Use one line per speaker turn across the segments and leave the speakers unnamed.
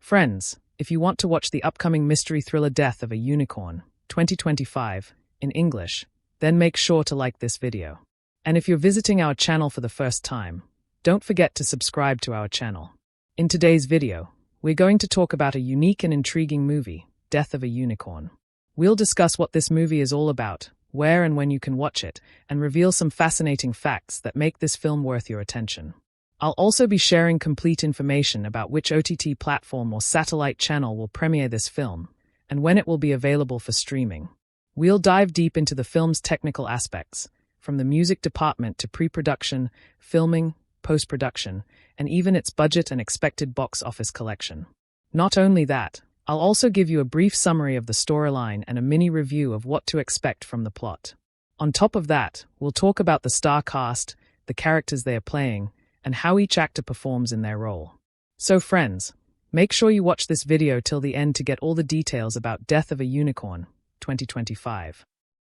Friends, if you want to watch the upcoming mystery thriller Death of a Unicorn, 2025, in English, then make sure to like this video. And if you're visiting our channel for the first time, don't forget to subscribe to our channel. In today's video, we're going to talk about a unique and intriguing movie, Death of a Unicorn. We'll discuss what this movie is all about, where and when you can watch it, and reveal some fascinating facts that make this film worth your attention. I'll also be sharing complete information about which OTT platform or satellite channel will premiere this film, and when it will be available for streaming. We'll dive deep into the film's technical aspects, from the music department to pre-production, filming, post-production, and even its budget and expected box office collection. Not only that, I'll also give you a brief summary of the storyline and a mini review of what to expect from the plot. On top of that, we'll talk about the star cast, the characters they are playing, and how each actor performs in their role. So friends, make sure you watch this video till the end to get all the details about Death of a Unicorn, 2025.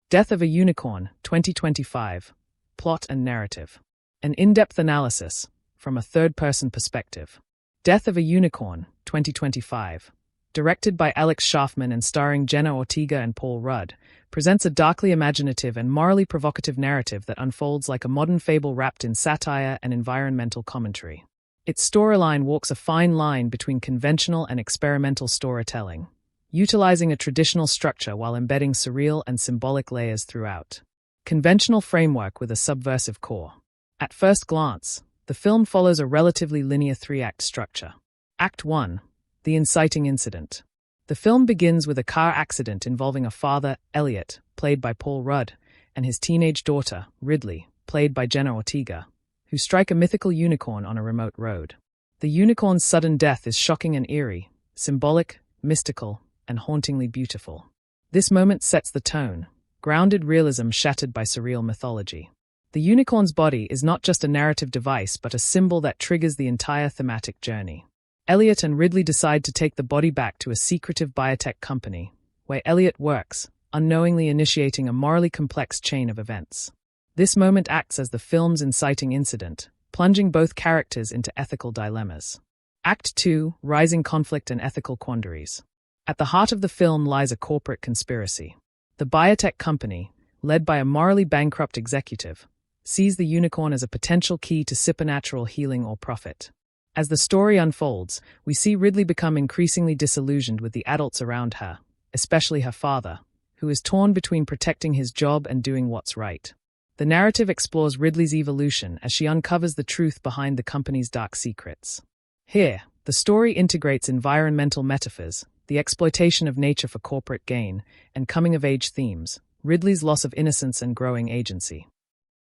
Death of a Unicorn, 2025. Plot and narrative. An in-depth analysis, from a third-person perspective. Death of a Unicorn, 2025. Directed by Alex Scharfman and starring Jenna, Ortega and Paul Rudd, presents a darkly imaginative and morally provocative narrative that unfolds like a modern fable wrapped in satire and environmental commentary. Its storyline walks a fine line between conventional and experimental storytelling, utilizing a traditional structure while embedding surreal and symbolic layers throughout. Conventional framework with a subversive core. At first glance, the film follows a relatively linear three-act structure. Act 1. The inciting incident. The film begins with a car accident involving a father, Elliot, played by Paul Rudd, and his teenage daughter, Ridley, played by Jenna Ortega, who strike a mythical unicorn on a remote road. The unicorn's sudden death is shocking and eerie, symbolic, mystical, and hauntingly beautiful. This moment sets the tone, grounded realism shattered by surreal mythology. The unicorn's body is not just a narrative device but a symbol that triggers the entire thematic journey. Elliot and Ridley decide to take the body back to a secretive biotech company, where Elliot works, unknowingly initiating a morally complex chain of events. This moment acts as the film's inciting incident, plunging both characters into ethical dilemmas. Act 2. Rising conflict and ethical quandaries. At the heart of the film lies a corporate conspiracy. The biotech company, led by a morally bankrupt executive, sees the unicorn as a potential key to supernatural healing or profit. As the story unfolds, we see Ridley become increasingly disillusioned with the adults around her, especially her father, who is torn between protecting his job and doing what's right. The narrative explores Ridley's evolution as she uncovers the truth behind the company's dark secrets. Here, the story integrates environmental metaphors, the exploitation of nature for corporate gain, and coming-of-age themes, Ridley's loss of innocence and growing agency.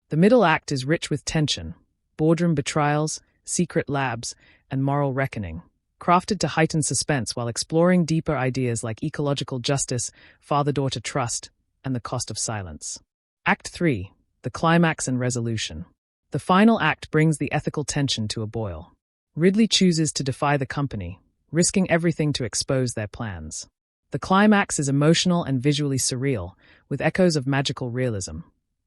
The middle act is rich with tension, boardroom betrayals, secret labs, and moral reckoning, crafted to heighten suspense while exploring deeper ideas like ecological justice, father-daughter trust, and the cost of silence. Act 3. The climax and resolution. The final act brings the ethical tension to a boil. Ridley chooses to defy the company, risking everything to expose their plans. The climax is emotional and visually surreal, with echoes of magical realism.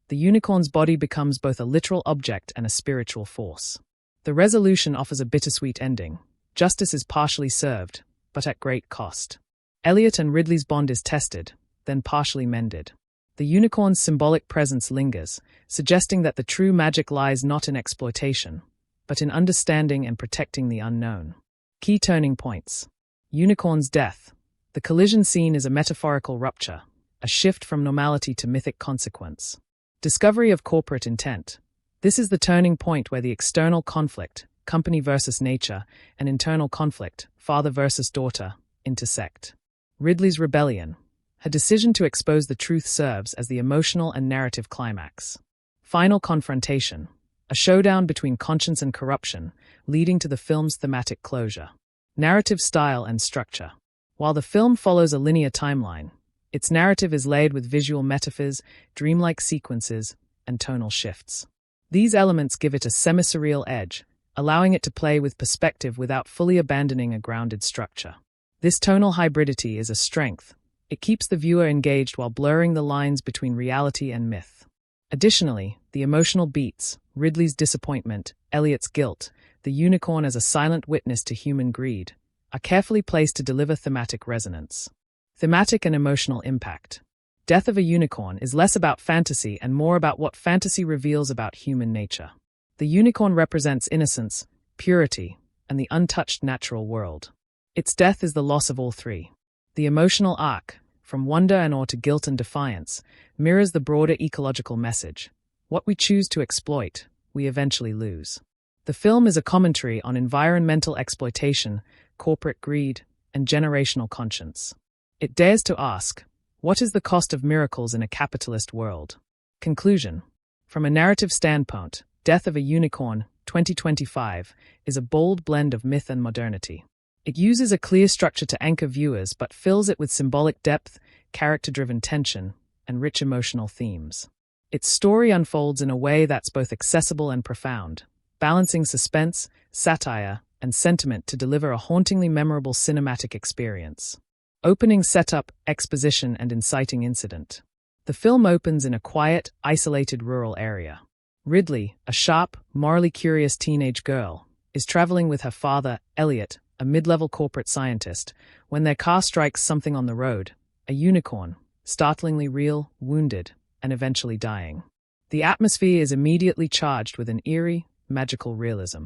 The unicorn's body becomes both a literal object and a spiritual force. The resolution offers a bittersweet ending. Justice is partially served, but at great cost. Elliot and Ridley's bond is tested, then partially mended. The unicorn's symbolic presence lingers, suggesting that the true magic lies not in exploitation, but in understanding and protecting the unknown. Key turning points. Unicorn's death. The collision scene is a metaphorical rupture, a shift from normality to mythic consequence. Discovery of corporate intent. This is the turning point where the external conflict, company versus nature, and internal conflict, father versus daughter, intersect. Ridley's rebellion. Her decision to expose the truth serves as the emotional and narrative climax. Final confrontation. A showdown between conscience and corruption, leading to the film's thematic closure. Narrative style and structure. While the film follows a linear timeline, its narrative is layered with visual metaphors, dreamlike sequences, and tonal shifts. These elements give it a semi-surreal edge, allowing it to play with perspective without fully abandoning a grounded structure. This tonal hybridity is a strength. It keeps the viewer engaged while blurring the lines between reality and myth. Additionally, the emotional beats, Ridley's disappointment, Elliot's guilt, the unicorn as a silent witness to human greed, are carefully placed to deliver thematic resonance. Thematic and emotional impact. Death of a Unicorn is less about fantasy and more about what fantasy reveals about human nature. The unicorn represents innocence, purity, and the untouched natural world. Its death is the loss of all three. The emotional arc, from wonder and awe to guilt and defiance, mirrors the broader ecological message. What we choose to exploit, we eventually lose. The film is a commentary on environmental exploitation, corporate greed, and generational conscience. It dares to ask, what is the cost of miracles in a capitalist world? Conclusion. From a narrative standpoint, Death of a Unicorn, 2025, is a bold blend of myth and modernity. It uses a clear structure to anchor viewers but fills it with symbolic depth, character-driven tension, and rich emotional themes. Its story unfolds in a way that's both accessible and profound, balancing suspense, satire, and sentiment to deliver a hauntingly memorable cinematic experience. Opening setup, exposition, and inciting incident. The film opens in a quiet, isolated rural area. Ridley, a sharp, morally curious teenage girl, is traveling with her father, Elliot, a mid-level corporate scientist, when their car strikes something on the road, a unicorn, startlingly real, wounded, and eventually dying. The atmosphere is immediately charged with an eerie, magical realism.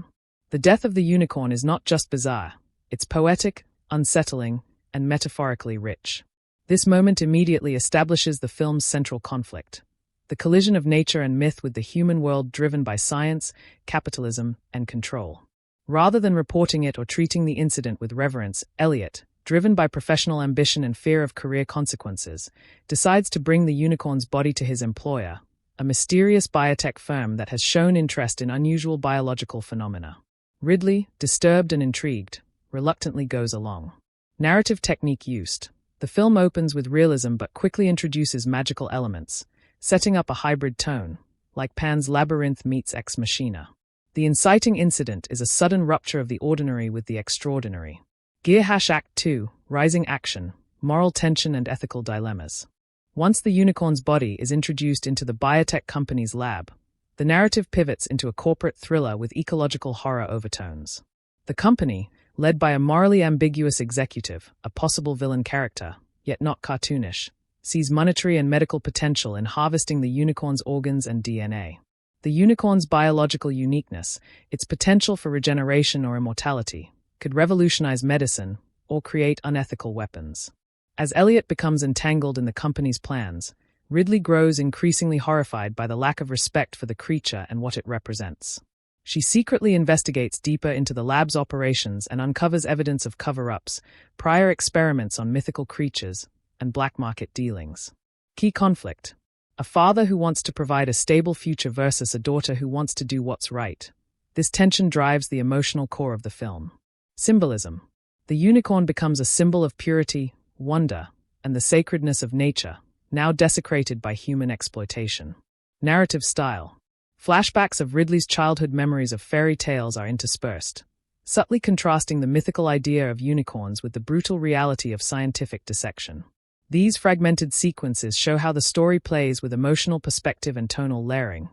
The death of the unicorn is not just bizarre, it's poetic, unsettling, and metaphorically rich. This moment immediately establishes the film's central conflict, the collision of nature and myth with the human world driven by science, capitalism, and control. Rather than reporting it or treating the incident with reverence, Elliot, driven by professional ambition and fear of career consequences, decides to bring the unicorn's body to his employer, a mysterious biotech firm that has shown interest in unusual biological phenomena. Ridley, disturbed and intrigued, reluctantly goes along. Narrative technique used. The film opens with realism but quickly introduces magical elements, setting up a hybrid tone, like Pan's Labyrinth meets Ex Machina. The inciting incident is a sudden rupture of the ordinary with the extraordinary. Act 2, Rising Action, Moral Tension and Ethical Dilemmas. Once the unicorn's body is introduced into the biotech company's lab, the narrative pivots into a corporate thriller with ecological horror overtones. The company, led by a morally ambiguous executive, a possible villain character, yet not cartoonish, sees monetary and medical potential in harvesting the unicorn's organs and DNA. The unicorn's biological uniqueness, its potential for regeneration or immortality, could revolutionize medicine or create unethical weapons. As Elliot becomes entangled in the company's plans, Ridley grows increasingly horrified by the lack of respect for the creature and what it represents. She secretly investigates deeper into the lab's operations and uncovers evidence of cover-ups, prior experiments on mythical creatures, and black market dealings. Key conflict. A father who wants to provide a stable future versus a daughter who wants to do what's right. This tension drives the emotional core of the film. Symbolism. The unicorn becomes a symbol of purity, wonder, and the sacredness of nature, now desecrated by human exploitation. Narrative style. Flashbacks of Ridley's childhood memories of fairy tales are interspersed, subtly contrasting the mythical idea of unicorns with the brutal reality of scientific dissection. These fragmented sequences show how the story plays with emotional perspective and tonal layering,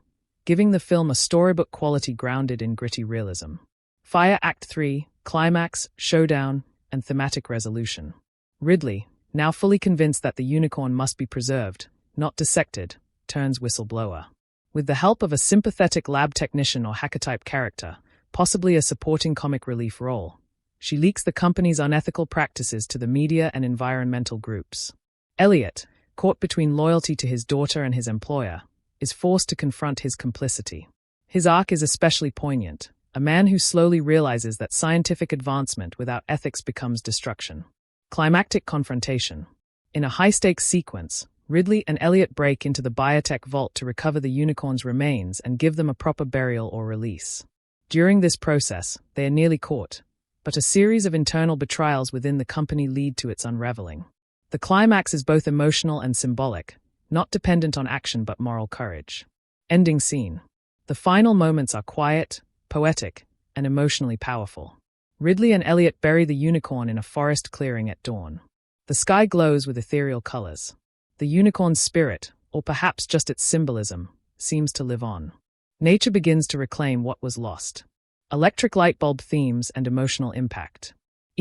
giving the film a storybook quality grounded in gritty realism. Fire Act 3, Climax, Showdown, and Thematic Resolution. Ridley, now fully convinced that the unicorn must be preserved, not dissected, turns whistleblower. With the help of a sympathetic lab technician or hacker-type character, possibly a supporting comic relief role, she leaks the company's unethical practices to the media and environmental groups. Elliot, caught between loyalty to his daughter and his employer, is forced to confront his complicity. His arc is especially poignant, a man who slowly realizes that scientific advancement without ethics becomes destruction. Climactic confrontation. In a high-stakes sequence, Ridley and Elliot break into the biotech vault to recover the unicorn's remains and give them a proper burial or release. During this process, they are nearly caught, but a series of internal betrayals within the company lead to its unraveling. The climax is both emotional and symbolic, not dependent on action but moral courage. Ending scene. The final moments are quiet, poetic, and emotionally powerful. Ridley and Elliot bury the unicorn in a forest clearing at dawn. The sky glows with ethereal colors. The unicorn's spirit, or perhaps just its symbolism, seems to live on. Nature begins to reclaim what was lost. Electric light bulb themes and emotional impact.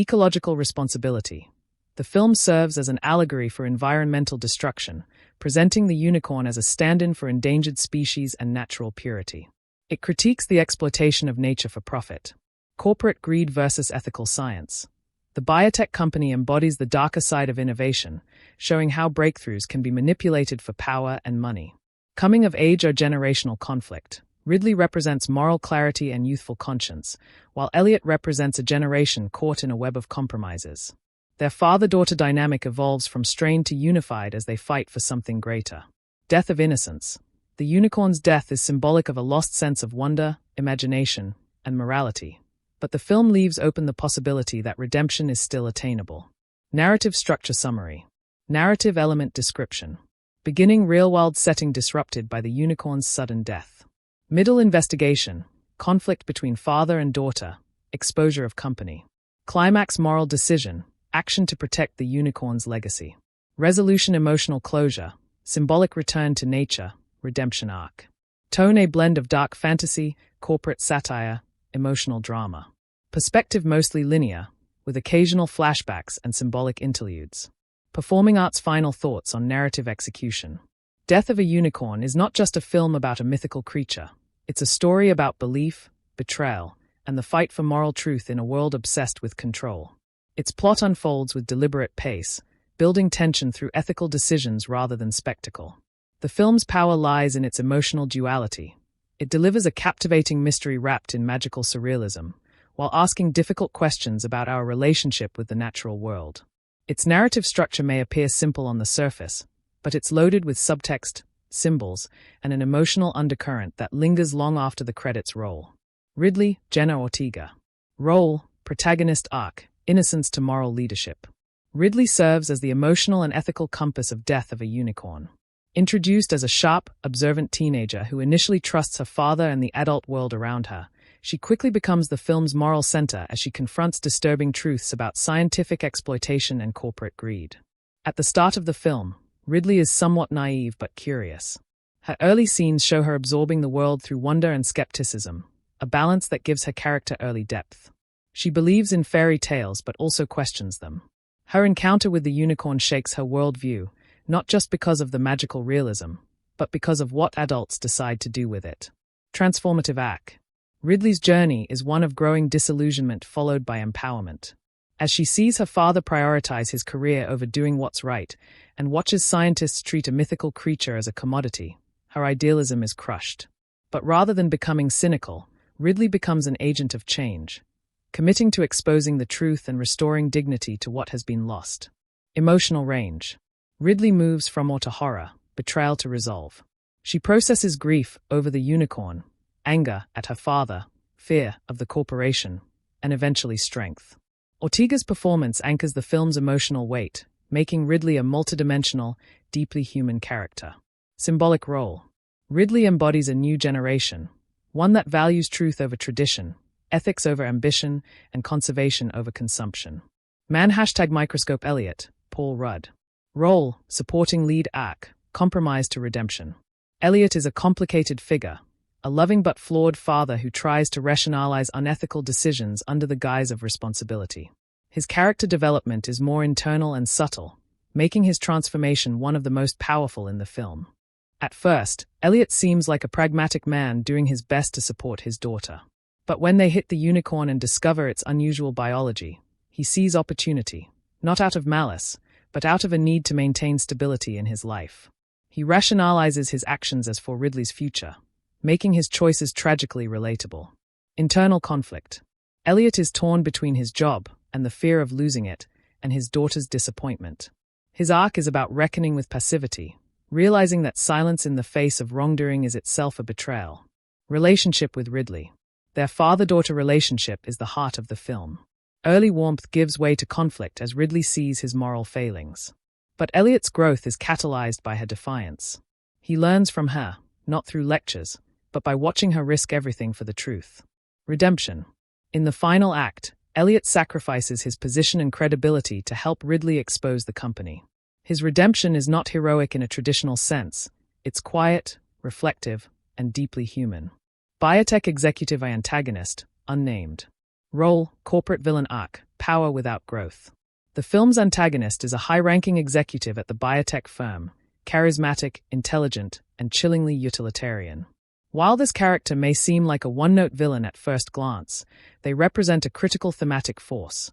Ecological responsibility. The film serves as an allegory for environmental destruction, presenting the unicorn as a stand-in for endangered species and natural purity. It critiques the exploitation of nature for profit. Corporate greed versus ethical science. The biotech company embodies the darker side of innovation, showing how breakthroughs can be manipulated for power and money. Coming of age or generational conflict. Ridley represents moral clarity and youthful conscience, while Elliot represents a generation caught in a web of compromises. Their father-daughter dynamic evolves from strained to unified as they fight for something greater. Death of innocence. The unicorn's death is symbolic of a lost sense of wonder, imagination, and morality, but the film leaves open the possibility that redemption is still attainable. Narrative structure summary. Narrative element description. Beginning real-world setting disrupted by the unicorn's sudden death. Middle investigation, conflict between father and daughter, exposure of company. Climax moral decision, action to protect the unicorn's legacy. Resolution emotional closure, symbolic return to nature, redemption arc. Tone a blend of dark fantasy, corporate satire, emotional drama. Perspective mostly linear, with occasional flashbacks and symbolic interludes. Performing arts final thoughts on narrative execution. Death of a Unicorn is not just a film about a mythical creature. It's a story about belief, betrayal, and the fight for moral truth in a world obsessed with control. Its plot unfolds with deliberate pace, building tension through ethical decisions rather than spectacle. The film's power lies in its emotional duality. It delivers a captivating mystery wrapped in magical surrealism, while asking difficult questions about our relationship with the natural world. Its narrative structure may appear simple on the surface, but it's loaded with subtext, symbols, and an emotional undercurrent that lingers long after the credits roll. Ridley, Jenna Ortega. Role, protagonist arc, innocence to moral leadership. Ridley serves as the emotional and ethical compass of Death of a Unicorn. Introduced as a sharp, observant teenager who initially trusts her father and the adult world around her, she quickly becomes the film's moral center as she confronts disturbing truths about scientific exploitation and corporate greed. At the start of the film, Ridley is somewhat naive but curious. Her early scenes show her absorbing the world through wonder and skepticism, a balance that gives her character early depth. She believes in fairy tales but also questions them. Her encounter with the unicorn shakes her worldview, not just because of the magical realism, but because of what adults decide to do with it. Transformative arc. Ridley's journey is one of growing disillusionment followed by empowerment. As she sees her father prioritize his career over doing what's right, and watches scientists treat a mythical creature as a commodity, her idealism is crushed. But rather than becoming cynical, Ridley becomes an agent of change, committing to exposing the truth and restoring dignity to what has been lost. Emotional range. Ridley moves from awe to horror, betrayal to resolve. She processes grief over the unicorn, anger at her father, fear of the corporation, and eventually strength. Ortega's performance anchors the film's emotional weight, making Ridley a multidimensional, deeply human character. Symbolic role. Ridley embodies a new generation, one that values truth over tradition, ethics over ambition, and conservation over consumption. #Microscope Elliot, Paul Rudd. Role, supporting lead arc, compromise to redemption. Elliot is a complicated figure, a loving but flawed father who tries to rationalize unethical decisions under the guise of responsibility. His character development is more internal and subtle, making his transformation one of the most powerful in the film. At first, Elliot seems like a pragmatic man doing his best to support his daughter. But when they hit the unicorn and discover its unusual biology, he sees opportunity, not out of malice, but out of a need to maintain stability in his life. He rationalizes his actions as for Ridley's future, making his choices tragically relatable. Internal conflict. Elliot is torn between his job and the fear of losing it, and his daughter's disappointment. His arc is about reckoning with passivity, realizing that silence in the face of wrongdoing is itself a betrayal. Relationship with Ridley. Their father-daughter relationship is the heart of the film. Early warmth gives way to conflict as Ridley sees his moral failings. But Elliot's growth is catalyzed by her defiance. He learns from her, not through lectures, but by watching her risk everything for the truth. Redemption. In the final act, Elliot sacrifices his position and credibility to help Ridley expose the company. His redemption is not heroic in a traditional sense. It's quiet, reflective, and deeply human. Biotech executive antagonist, unnamed. Role, corporate villain arc, power without growth. The film's antagonist is a high-ranking executive at the biotech firm, charismatic, intelligent, and chillingly utilitarian. While this character may seem like a one-note villain at first glance, they represent a critical thematic force: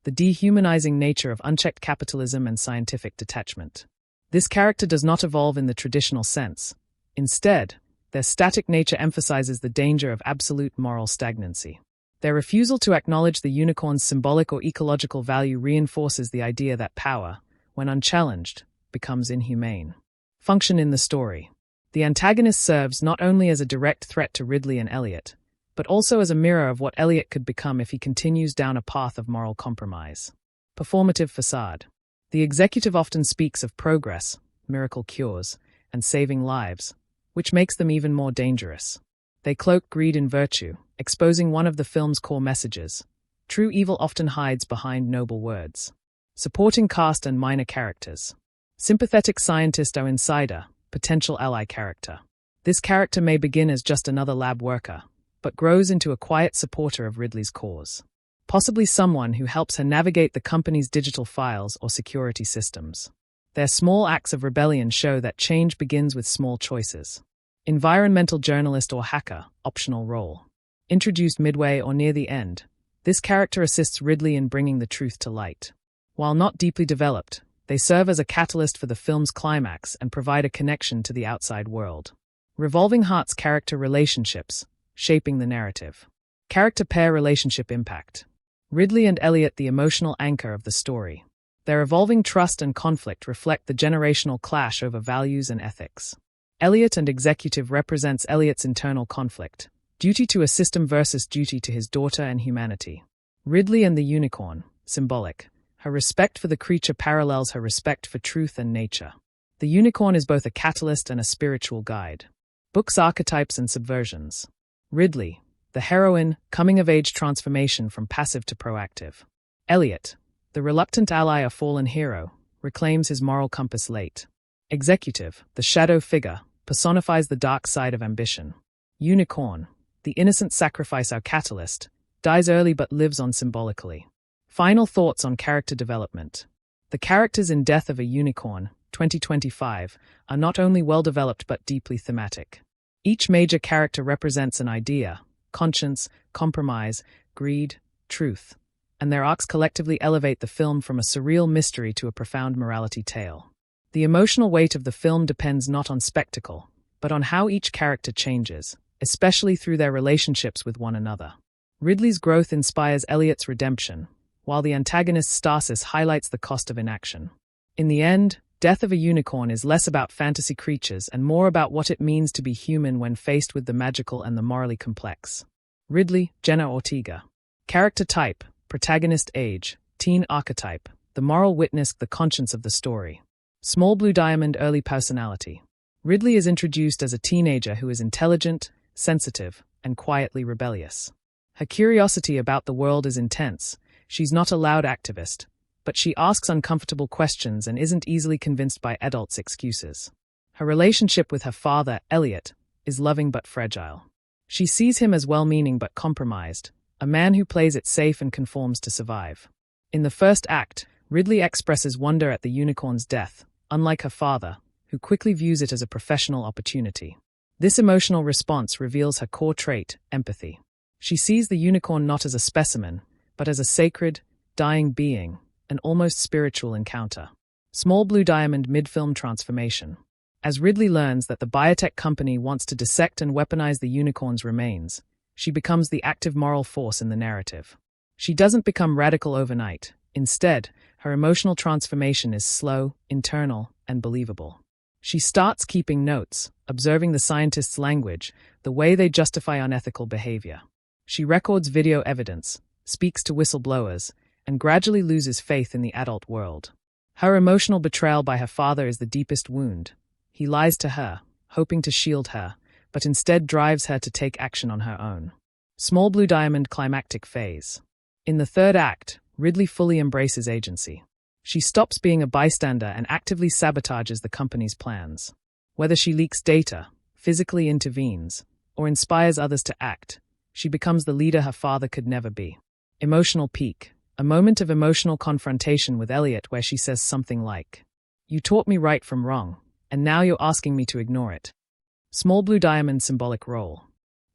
the dehumanizing nature of unchecked capitalism and scientific detachment. This character does not evolve in the traditional sense. Instead, their static nature emphasizes the danger of absolute moral stagnancy. Their refusal to acknowledge the unicorn's symbolic or ecological value reinforces the idea that power, when unchallenged, becomes inhumane. Function in the story. The antagonist serves not only as a direct threat to Ridley and Elliot, but also as a mirror of what Elliot could become if he continues down a path of moral compromise. Performative facade. The executive often speaks of progress, miracle cures, and saving lives, which makes them even more dangerous. They cloak greed in virtue, exposing one of the film's core messages: true evil often hides behind noble words. Supporting cast and minor characters. Sympathetic scientist or insider, potential ally character. This character may begin as just another lab worker, but grows into a quiet supporter of Ridley's cause. Possibly someone who helps her navigate the company's digital files or security systems. Their small acts of rebellion show that change begins with small choices. Environmental journalist or hacker, optional role. Introduced midway or near the end, this character assists Ridley in bringing the truth to light. While not deeply developed, they serve as a catalyst for the film's climax and provide a connection to the outside world. Revolving Hearts character relationships, shaping the narrative. Character pair relationship impact. Ridley and Elliot, the emotional anchor of the story. Their evolving trust and conflict reflect the generational clash over values and ethics. Elliot and executive represents Elliot's internal conflict, duty to a system versus duty to his daughter and humanity. Ridley and the unicorn, symbolic. Her respect for the creature parallels her respect for truth and nature. The unicorn is both a catalyst and a spiritual guide. Books, archetypes, and subversions. Ridley, the heroine, coming-of-age transformation from passive to proactive. Elliot, the reluctant ally, a fallen hero, reclaims his moral compass late. Executive, the shadow figure, personifies the dark side of ambition. Unicorn, the innocent sacrifice, our catalyst, dies early but lives on symbolically. Final thoughts on character development. The characters in Death of a Unicorn, 2025, are not only well-developed but deeply thematic. Each major character represents an idea: conscience, compromise, greed, truth, and their arcs collectively elevate the film from a surreal mystery to a profound morality tale. The emotional weight of the film depends not on spectacle, but on how each character changes, especially through their relationships with one another. Ridley's growth inspires Elliot's redemption, while the antagonist stasis highlights the cost of inaction. In the end, Death of a Unicorn is less about fantasy creatures and more about what it means to be human when faced with the magical and the morally complex. Ridley, Jenna, Ortega. Character type, protagonist age, teen archetype, the moral witness, the conscience of the story. Small blue diamond, early personality. Ridley is introduced as a teenager who is intelligent, sensitive, and quietly rebellious. Her curiosity about the world is intense. She's not a loud activist, but she asks uncomfortable questions and isn't easily convinced by adults' excuses. Her relationship with her father, Elliot, is loving but fragile. She sees him as well-meaning but compromised, a man who plays it safe and conforms to survive. In the first act, Ridley expresses wonder at the unicorn's death, unlike her father, who quickly views it as a professional opportunity. This emotional response reveals her core trait, empathy. She sees the unicorn not as a specimen, but as a sacred, dying being, an almost spiritual encounter. Small blue diamond, mid-film transformation. As Ridley learns that the biotech company wants to dissect and weaponize the unicorn's remains, she becomes the active moral force in the narrative. She doesn't become radical overnight. Instead, her emotional transformation is slow, internal, and believable. She starts keeping notes, observing the scientists' language, the way they justify unethical behavior. She records video evidence, speaks to whistleblowers, and gradually loses faith in the adult world. Her emotional betrayal by her father is the deepest wound. He lies to her, hoping to shield her, but instead drives her to take action on her own. Small blue diamond, climactic phase. In the third act, Ridley fully embraces agency. She stops being a bystander and actively sabotages the company's plans. Whether she leaks data, physically intervenes, or inspires others to act, she becomes the leader her father could never be. Emotional peak, A moment of emotional confrontation with Elliot where she says something like, "You taught me right from wrong, and now you're asking me to ignore it." Small blue diamond symbolic role.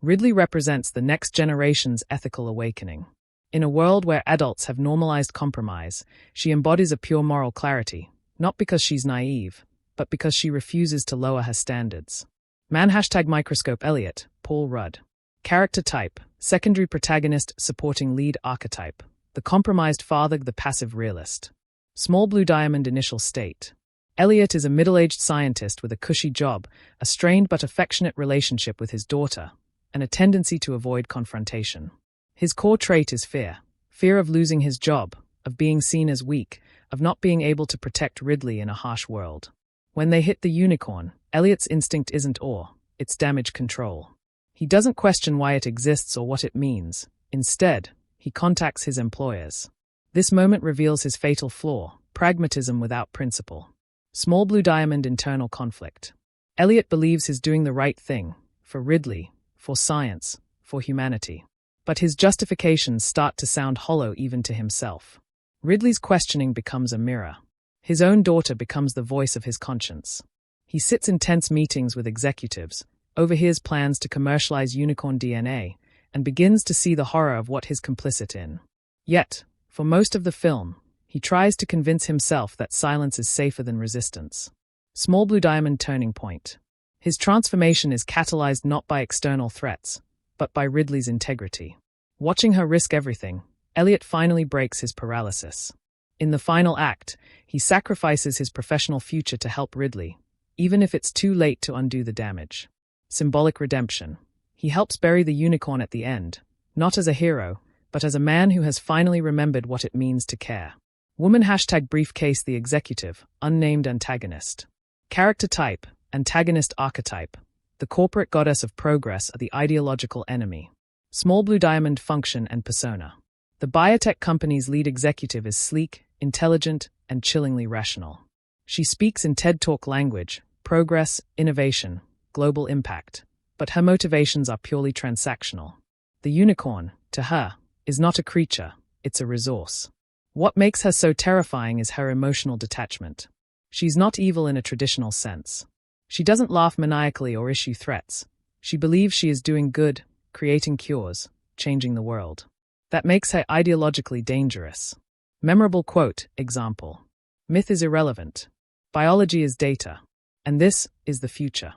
Ridley represents the next generation's ethical awakening. In a world where adults have normalized compromise, she embodies a pure moral clarity, not because she's naive, but because she refuses to lower her standards. Man #microscope Elliot, Paul Rudd. Character type, secondary protagonist, supporting lead archetype. The compromised father, the passive realist. Small blue diamond initial state. Elliot is a middle-aged scientist with a cushy job, a strained but affectionate relationship with his daughter, and a tendency to avoid confrontation. His core trait is fear. Fear of losing his job, of being seen as weak, of not being able to protect Ridley in a harsh world. When they hit the unicorn, Elliot's instinct isn't awe, it's damage control. He doesn't question why it exists or what it means. Instead, he contacts his employers. This moment reveals his fatal flaw, pragmatism without principle. Small blue diamond internal conflict. Elliot believes he's doing the right thing, for Ridley, for science, for humanity. But his justifications start to sound hollow even to himself. Ridley's questioning becomes a mirror. His own daughter becomes the voice of his conscience. He sits in tense meetings with executives, overhears plans to commercialize unicorn DNA, and begins to see the horror of what he's complicit in. Yet, for most of the film, he tries to convince himself that silence is safer than resistance. Small blue diamond turning point. His transformation is catalyzed not by external threats, but by Ridley's integrity. Watching her risk everything, Elliot finally breaks his paralysis. In the final act, he sacrifices his professional future to help Ridley, even if it's too late to undo the damage. Symbolic redemption. He helps bury the unicorn at the end, not as a hero, but as a man who has finally remembered what it means to care. Woman #briefcase the executive, unnamed antagonist. Character type, antagonist archetype. The corporate goddess of progress are the ideological enemy. Small blue diamond function and persona. The biotech company's lead executive is sleek, intelligent, and chillingly rational. She speaks in TED Talk language, progress, innovation, global impact, but her motivations are purely transactional. The unicorn, to her, is not a creature, it's a resource. What makes her so terrifying is her emotional detachment. She's not evil in a traditional sense. She doesn't laugh maniacally or issue threats. She believes she is doing good, creating cures, changing the world. That makes her ideologically dangerous. Memorable quote, example. Myth is irrelevant. Biology is data. And this is the future.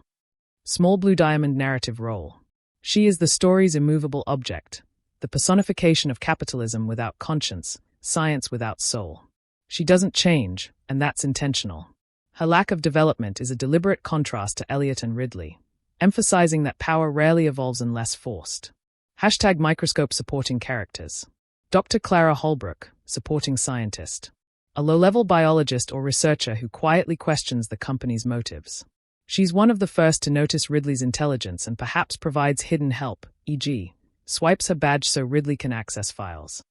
Small blue diamond narrative role. She is the story's immovable object, the personification of capitalism without conscience, science without soul. She doesn't change, and that's intentional. Her lack of development is a deliberate contrast to Elliot and Ridley, emphasizing that power rarely evolves unless forced. #microscope supporting characters. Dr. Clara Holbrook, supporting scientist. A low-level biologist or researcher who quietly questions the company's motives. She's one of the first to notice Ridley's intelligence and perhaps provides hidden help, e.g., swipes her badge so Ridley can access files.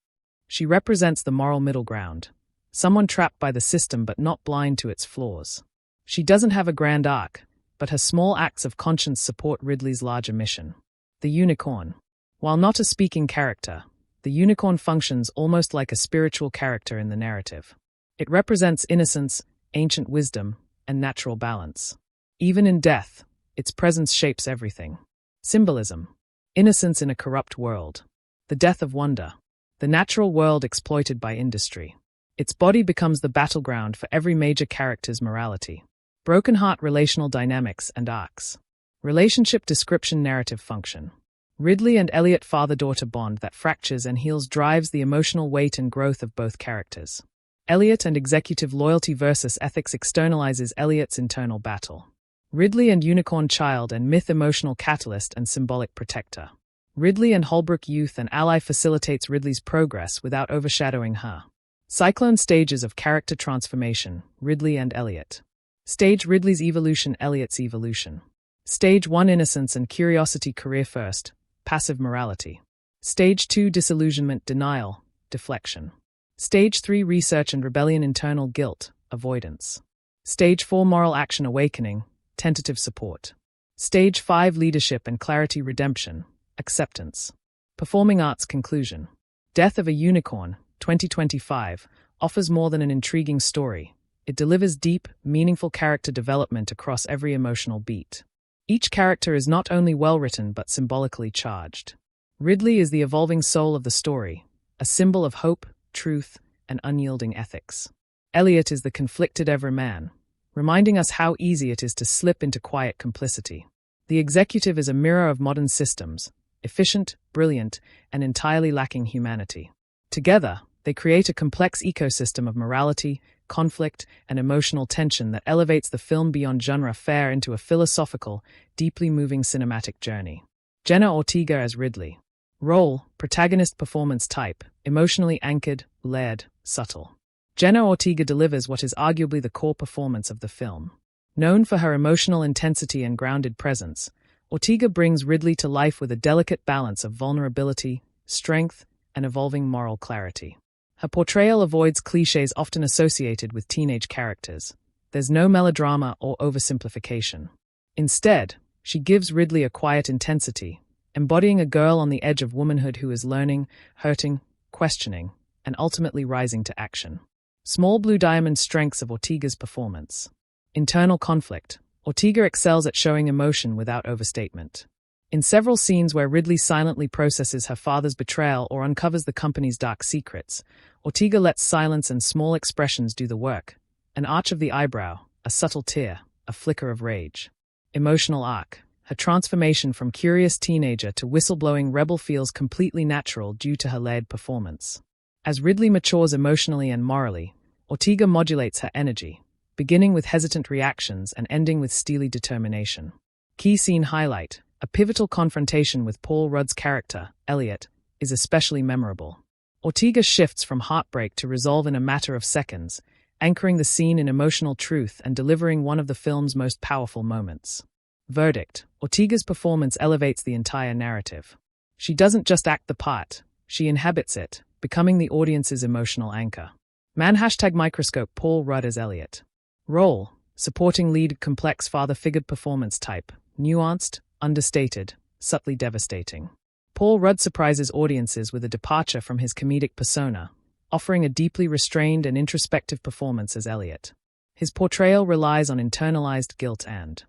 She represents the moral middle ground, someone trapped by the system but not blind to its flaws. She doesn't have a grand arc, but her small acts of conscience support Ridley's larger mission. The unicorn. While not a speaking character, the unicorn functions almost like a spiritual character in the narrative. It represents innocence, ancient wisdom, and natural balance. Even in death, its presence shapes everything. Symbolism. Innocence in a corrupt world. The death of wonder. The natural world exploited by industry. Its body becomes the battleground for every major character's morality. Broken heart relational dynamics and arcs. Relationship description narrative function. Ridley and Elliot father-daughter bond that fractures and heals drives the emotional weight and growth of both characters. Elliot and executive loyalty versus ethics externalizes Elliot's internal battle. Ridley and unicorn child and myth emotional catalyst and symbolic protector. Ridley and Holbrook youth and ally facilitates Ridley's progress without overshadowing her. Cyclone stages of character transformation, Ridley and Elliot. Stage Ridley's evolution, Elliot's evolution. Stage 1 innocence and curiosity career first, passive morality. Stage 2 disillusionment, denial, deflection. Stage 3 research and rebellion internal guilt, avoidance. Stage 4 moral action awakening, tentative support. Stage 5 leadership and clarity redemption, acceptance. Performing arts conclusion. Death of a unicorn, 2025, offers more than an intriguing story. It delivers deep, meaningful character development across every emotional beat. Each character is not only well-written but symbolically charged. Ridley is the evolving soul of the story, a symbol of hope, truth, and unyielding ethics. Elliot is the conflicted everyman, reminding us how easy it is to slip into quiet complicity. The executive is a mirror of modern systems, efficient, brilliant, and entirely lacking humanity. Together, they create a complex ecosystem of morality, conflict, and emotional tension that elevates the film beyond genre fare into a philosophical, deeply moving cinematic journey. Jenna Ortega as Ridley. Role, protagonist performance type, emotionally anchored, layered, subtle. Jenna Ortega delivers what is arguably the core performance of the film. Known for her emotional intensity and grounded presence, Ortega brings Ridley to life with a delicate balance of vulnerability, strength, and evolving moral clarity. Her portrayal avoids cliches often associated with teenage characters. There's no melodrama or oversimplification. Instead, she gives Ridley a quiet intensity, embodying a girl on the edge of womanhood who is learning, hurting, questioning, and ultimately rising to action. Small blue diamond strengths of Ortega's performance. Internal conflict. Ortega excels at showing emotion without overstatement. In several scenes where Ridley silently processes her father's betrayal or uncovers the company's dark secrets, Ortega lets silence and small expressions do the work. An arch of the eyebrow, a subtle tear, a flicker of rage. Emotional arc. Her transformation from curious teenager to whistleblowing rebel feels completely natural due to her layered performance. As Ridley matures emotionally and morally, Ortega modulates her energy, beginning with hesitant reactions and ending with steely determination. Key scene highlight. A pivotal confrontation with Paul Rudd's character, Elliot, is especially memorable. Ortega shifts from heartbreak to resolve in a matter of seconds, anchoring the scene in emotional truth and delivering one of the film's most powerful moments. Verdict. Ortega's performance elevates the entire narrative. She doesn't just act the part, she inhabits it, becoming the audience's emotional anchor. #microscope Paul Rudd as Elliot. Role. Supporting lead complex father figure performance type, nuanced, understated, subtly devastating. Paul Rudd surprises audiences with a departure from his comedic persona, offering a deeply restrained and introspective performance as Elliot. His portrayal relies on internalized guilt and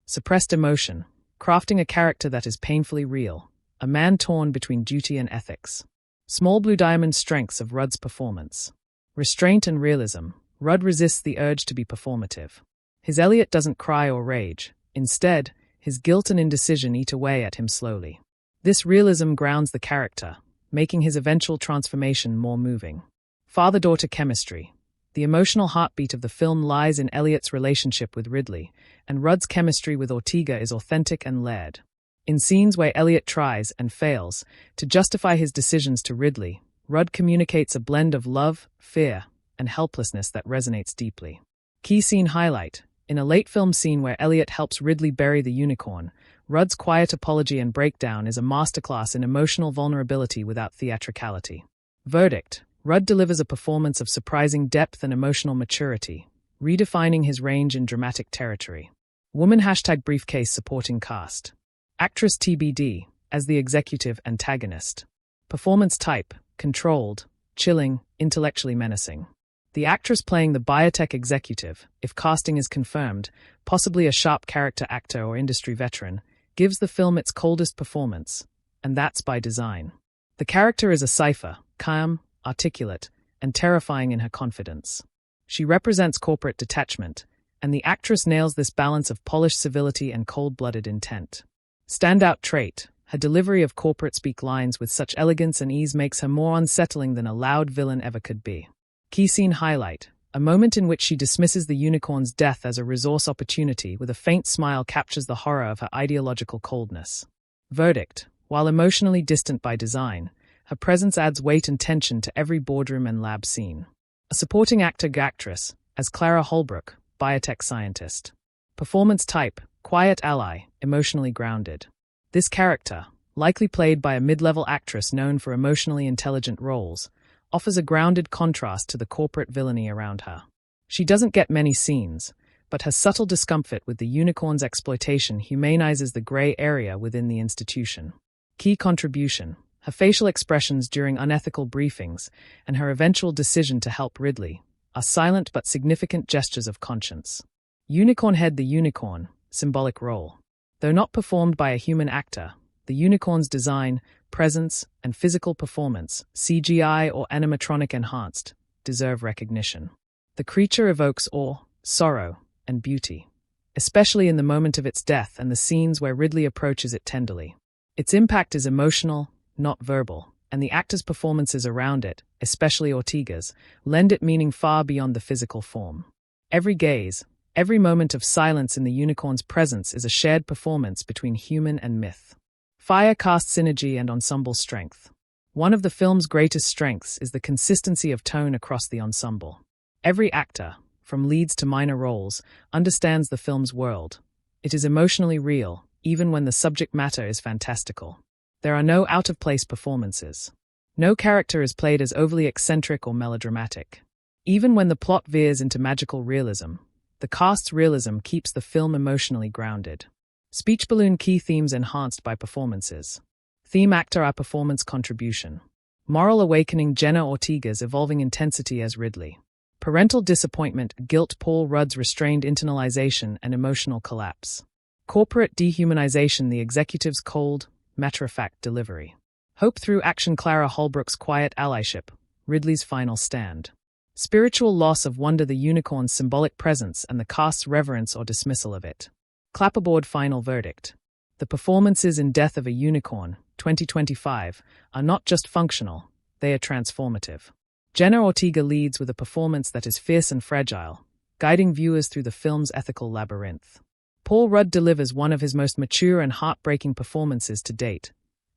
suppressed emotion, crafting a character that is painfully real, a man torn between duty and ethics. Small blue diamond strengths of Rudd's performance. Restraint and realism. Rudd resists the urge to be performative. His Elliot doesn't cry or rage. Instead, his guilt and indecision eat away at him slowly. This realism grounds the character, making his eventual transformation more moving. Father-daughter chemistry. The emotional heartbeat of the film lies in Elliot's relationship with Ridley, and Rudd's chemistry with Ortega is authentic and layered. In scenes where Elliot tries and fails to justify his decisions to Ridley, Rudd communicates a blend of love, fear, and helplessness that resonates deeply. Key scene highlight. In a late film scene where Elliot helps Ridley bury the unicorn, Rudd's quiet apology and breakdown is a masterclass in emotional vulnerability without theatricality. Verdict. Rudd delivers a performance of surprising depth and emotional maturity, redefining his range in dramatic territory. Woman #briefcase supporting cast. Actress TBD, as the executive antagonist. Performance type, controlled, chilling, intellectually menacing. The actress playing the biotech executive, if casting is confirmed, possibly a sharp character actor or industry veteran, gives the film its coldest performance, and that's by design. The character is a cipher, calm, articulate, and terrifying in her confidence. She represents corporate detachment, and the actress nails this balance of polished civility and cold-blooded intent. Standout trait, her delivery of corporate speak lines with such elegance and ease makes her more unsettling than a loud villain ever could be. Key scene highlight. A moment in which she dismisses the unicorn's death as a resource opportunity with a faint smile captures the horror of her ideological coldness. Verdict. While emotionally distant by design, her presence adds weight and tension to every boardroom and lab scene. A supporting actor/actress, as Clara Holbrook, biotech scientist. Performance type, quiet ally, emotionally grounded. This character, likely played by a mid-level actress known for emotionally intelligent roles, offers a grounded contrast to the corporate villainy around her. She doesn't get many scenes, but her subtle discomfort with the unicorn's exploitation humanizes the gray area within the institution. Key contribution. Her facial expressions during unethical briefings and her eventual decision to help Ridley are silent but significant gestures of conscience. Unicorn Head the Unicorn, symbolic role. Though not performed by a human actor, the unicorn's design, presence, and physical performance, CGI or animatronic enhanced, deserve recognition. The creature evokes awe, sorrow, and beauty, especially in the moment of its death and the scenes where Ridley approaches it tenderly. Its impact is emotional, not verbal, and the actors' performances around it, especially Ortega's, lend it meaning far beyond the physical form. Every gaze, every moment of silence in the unicorn's presence is a shared performance between human and myth. Fire cast synergy and ensemble strength. One of the film's greatest strengths is the consistency of tone across the ensemble. Every actor, from leads to minor roles, understands the film's world. It is emotionally real, even when the subject matter is fantastical. There are no out-of-place performances. No character is played as overly eccentric or melodramatic. Even when the plot veers into magical realism, the cast's realism keeps the film emotionally grounded. Speech balloon key themes enhanced by performances. Theme actor our performance contribution. Moral awakening Jenna Ortega's evolving intensity as Ridley. Parental disappointment, guilt Paul Rudd's restrained internalization and emotional collapse. Corporate dehumanization the executive's cold, matter-of-fact delivery. Hope through action Clara Holbrook's quiet allyship, Ridley's final stand. Spiritual loss of wonder the unicorn's symbolic presence and the cast's reverence or dismissal of it. Clapperboard final verdict. The performances in Death of a Unicorn, 2025, are not just functional, they are transformative. Jenna Ortega leads with a performance that is fierce and fragile, guiding viewers through the film's ethical labyrinth. Paul Rudd delivers one of his most mature and heartbreaking performances to date,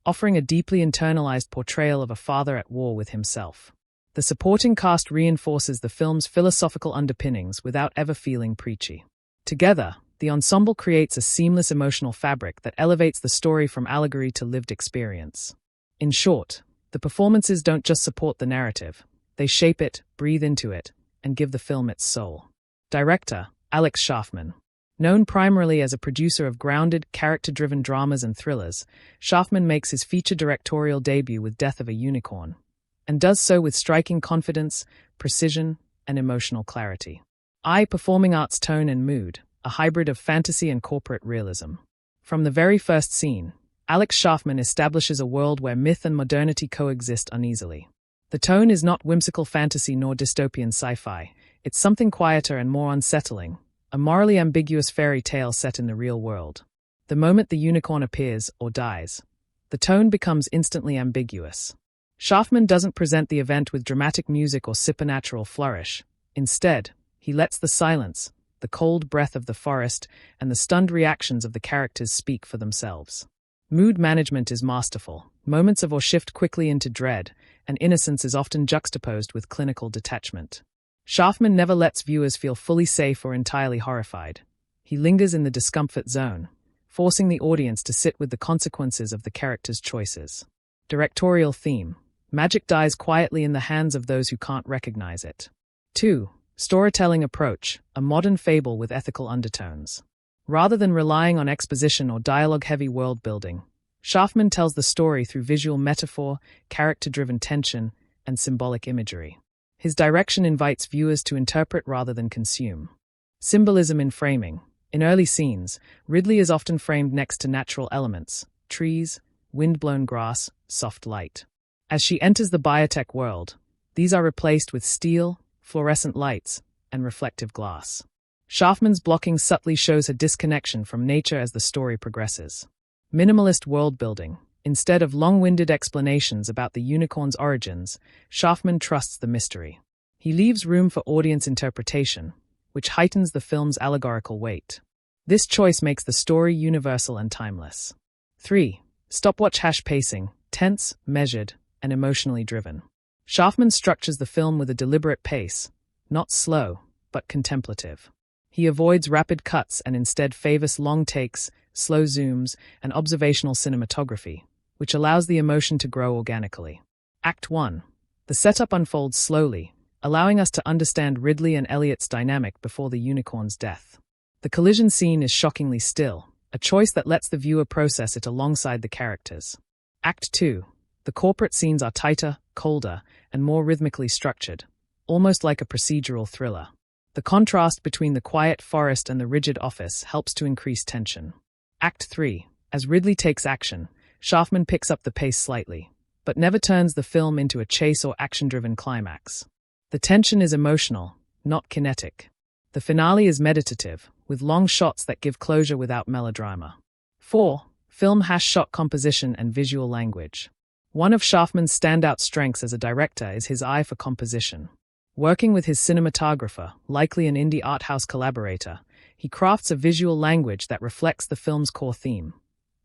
offering a deeply internalized portrayal of a father at war with himself. The supporting cast reinforces the film's philosophical underpinnings without ever feeling preachy. Together, the ensemble creates a seamless emotional fabric that elevates the story from allegory to lived experience. In short, the performances don't just support the narrative, they shape it, breathe into it, and give the film its soul. Director, Alex Scharfman. Known primarily as a producer of grounded, character-driven dramas and thrillers, Scharfman makes his feature directorial debut with Death of a Unicorn, and does so with striking confidence, precision, and emotional clarity. Performing arts tone and mood, a hybrid of fantasy and corporate realism. From the very first scene, Alex Scharfman establishes a world where myth and modernity coexist uneasily. The tone is not whimsical fantasy nor dystopian sci-fi, it's something quieter and more unsettling, a morally ambiguous fairy tale set in the real world. The moment the unicorn appears or dies, the tone becomes instantly ambiguous. Scharfman doesn't present the event with dramatic music or supernatural flourish. Instead, he lets the silence, the cold breath of the forest, and the stunned reactions of the characters speak for themselves. Mood management is masterful. Moments of awe shift quickly into dread, and innocence is often juxtaposed with clinical detachment. Scharfman never lets viewers feel fully safe or entirely horrified. He lingers in the discomfort zone, forcing the audience to sit with the consequences of the characters' choices. Directorial theme. Magic dies quietly in the hands of those who can't recognize it. 2. Storytelling approach, a modern fable with ethical undertones. Rather than relying on exposition or dialogue-heavy world-building, Scharfman tells the story through visual metaphor, character-driven tension, and symbolic imagery. His direction invites viewers to interpret rather than consume. Symbolism in framing. In early scenes, Ridley is often framed next to natural elements, trees, wind-blown grass, soft light. As she enters the biotech world, these are replaced with steel, fluorescent lights, and reflective glass. Scharfman's blocking subtly shows her disconnection from nature as the story progresses. Minimalist world-building. Instead of long-winded explanations about the unicorn's origins, Scharfman trusts the mystery. He leaves room for audience interpretation, which heightens the film's allegorical weight. This choice makes the story universal and timeless. 3. Stopwatch pacing, tense, measured, and emotionally driven. Scharfman structures the film with a deliberate pace, not slow, but contemplative. He avoids rapid cuts and instead favors long takes, slow zooms, and observational cinematography, which allows the emotion to grow organically. Act 1. The setup unfolds slowly, allowing us to understand Ridley and Elliot's dynamic before the unicorn's death. The collision scene is shockingly still, a choice that lets the viewer process it alongside the characters. Act 2. The corporate scenes are tighter, colder, and more rhythmically structured, almost like a procedural thriller. The contrast between the quiet forest and the rigid office helps to increase tension. Act 3. As Ridley takes action, Scharfman picks up the pace slightly, but never turns the film into a chase or action-driven climax. The tension is emotional, not kinetic. The finale is meditative, with long shots that give closure without melodrama. 4. Film shot composition and visual language. One of Scharfman's standout strengths as a director is his eye for composition. Working with his cinematographer, likely an indie art house collaborator, he crafts a visual language that reflects the film's core theme: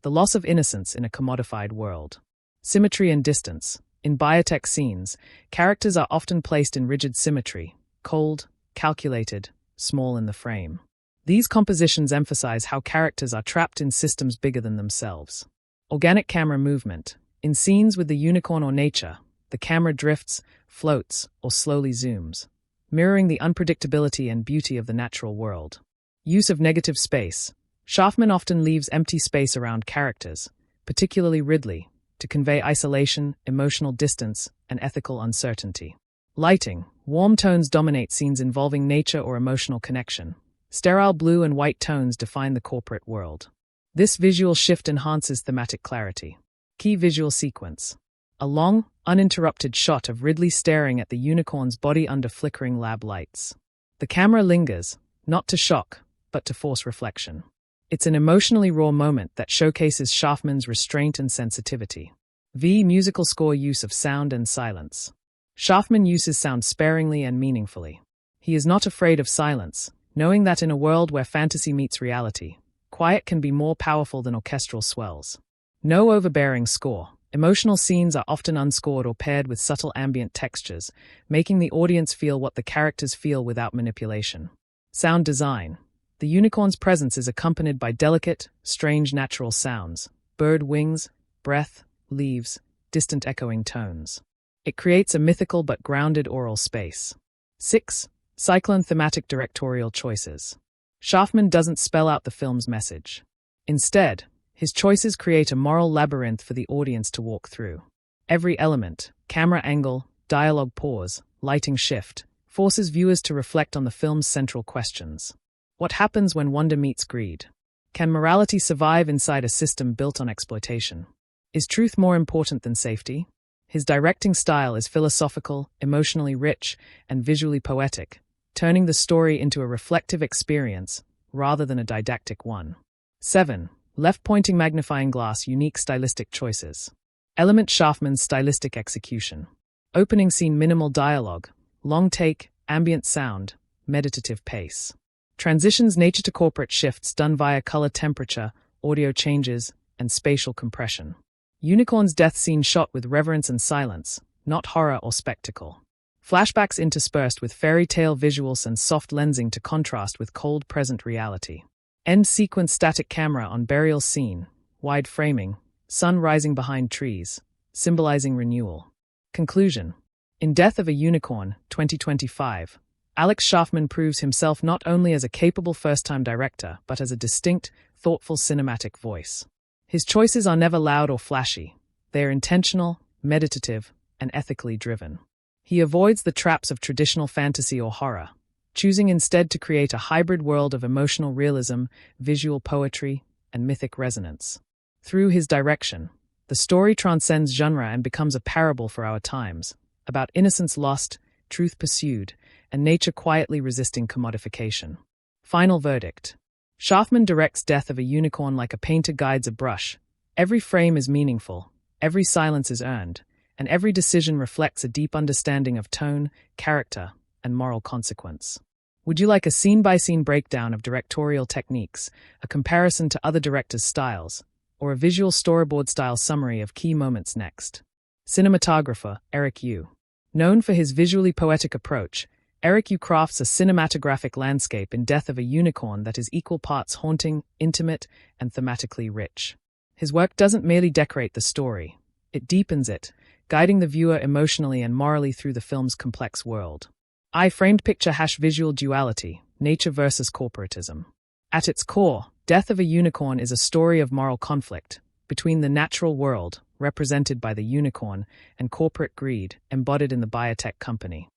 the loss of innocence in a commodified world. Symmetry and distance. In biotech scenes, characters are often placed in rigid symmetry, cold, calculated, small in the frame. These compositions emphasize how characters are trapped in systems bigger than themselves. Organic camera movement. In scenes with the unicorn or nature, the camera drifts, floats, or slowly zooms, mirroring the unpredictability and beauty of the natural world. Use of negative space. Scharfman often leaves empty space around characters, particularly Ridley, to convey isolation, emotional distance, and ethical uncertainty. Lighting. Warm tones dominate scenes involving nature or emotional connection. Sterile blue and white tones define the corporate world. This visual shift enhances thematic clarity. Key visual sequence. A long, uninterrupted shot of Ridley staring at the unicorn's body under flickering lab lights. The camera lingers, not to shock, but to force reflection. It's an emotionally raw moment that showcases Scharfman's restraint and sensitivity. Musical score use of sound and silence. Scharfman uses sound sparingly and meaningfully. He is not afraid of silence, knowing that in a world where fantasy meets reality, quiet can be more powerful than orchestral swells. No overbearing score. Emotional scenes are often unscored or paired with subtle ambient textures, making the audience feel what the characters feel without manipulation. Sound design. The unicorn's presence is accompanied by delicate, strange natural sounds: bird wings, breath, leaves, distant echoing tones. It creates a mythical but grounded oral space. 6. Cyclone thematic directorial choices. Scharfman doesn't spell out the film's message. Instead, his choices create a moral labyrinth for the audience to walk through. Every element, camera angle, dialogue pause, lighting shift, forces viewers to reflect on the film's central questions. What happens when wonder meets greed? Can morality survive inside a system built on exploitation? Is truth more important than safety? His directing style is philosophical, emotionally rich, and visually poetic, turning the story into a reflective experience rather than a didactic one. 7. Left-pointing magnifying glass unique stylistic choices. Element Scharfman's stylistic execution. Opening scene minimal dialogue, long take, ambient sound, meditative pace. Transitions nature to corporate shifts done via color temperature, audio changes, and spatial compression. Unicorn's death scene shot with reverence and silence, not horror or spectacle. Flashbacks interspersed with fairy tale visuals and soft lensing to contrast with cold present reality. End sequence static camera on burial scene, wide framing, sun rising behind trees, symbolizing renewal. Conclusion. In Death of a Unicorn, 2025, Alex Scharfman proves himself not only as a capable first-time director, but as a distinct, thoughtful cinematic voice. His choices are never loud or flashy. They are intentional, meditative, and ethically driven. He avoids the traps of traditional fantasy or horror, choosing instead to create a hybrid world of emotional realism, visual poetry, and mythic resonance. Through his direction, the story transcends genre and becomes a parable for our times, about innocence lost, truth pursued, and nature quietly resisting commodification. Final verdict. Scharfman directs Death of a Unicorn like a painter guides a brush. Every frame is meaningful, every silence is earned, and every decision reflects a deep understanding of tone, character, and moral consequence. Would you like a scene-by-scene breakdown of directorial techniques, a comparison to other directors' styles, or a visual storyboard-style summary of key moments next? Cinematographer, Eric Yu. Known for his visually poetic approach, Eric Yu crafts a cinematographic landscape in Death of a Unicorn that is equal parts haunting, intimate, and thematically rich. His work doesn't merely decorate the story, it deepens it, guiding the viewer emotionally and morally through the film's complex world. I-framed picture visual duality, nature versus corporatism. At its core, Death of a Unicorn is a story of moral conflict between the natural world, represented by the unicorn, and corporate greed, embodied in the biotech company.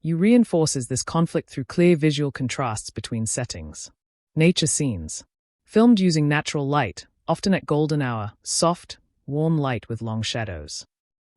You reinforces this conflict through clear visual contrasts between settings. Nature scenes. Filmed using natural light, often at golden hour, soft, warm light with long shadows.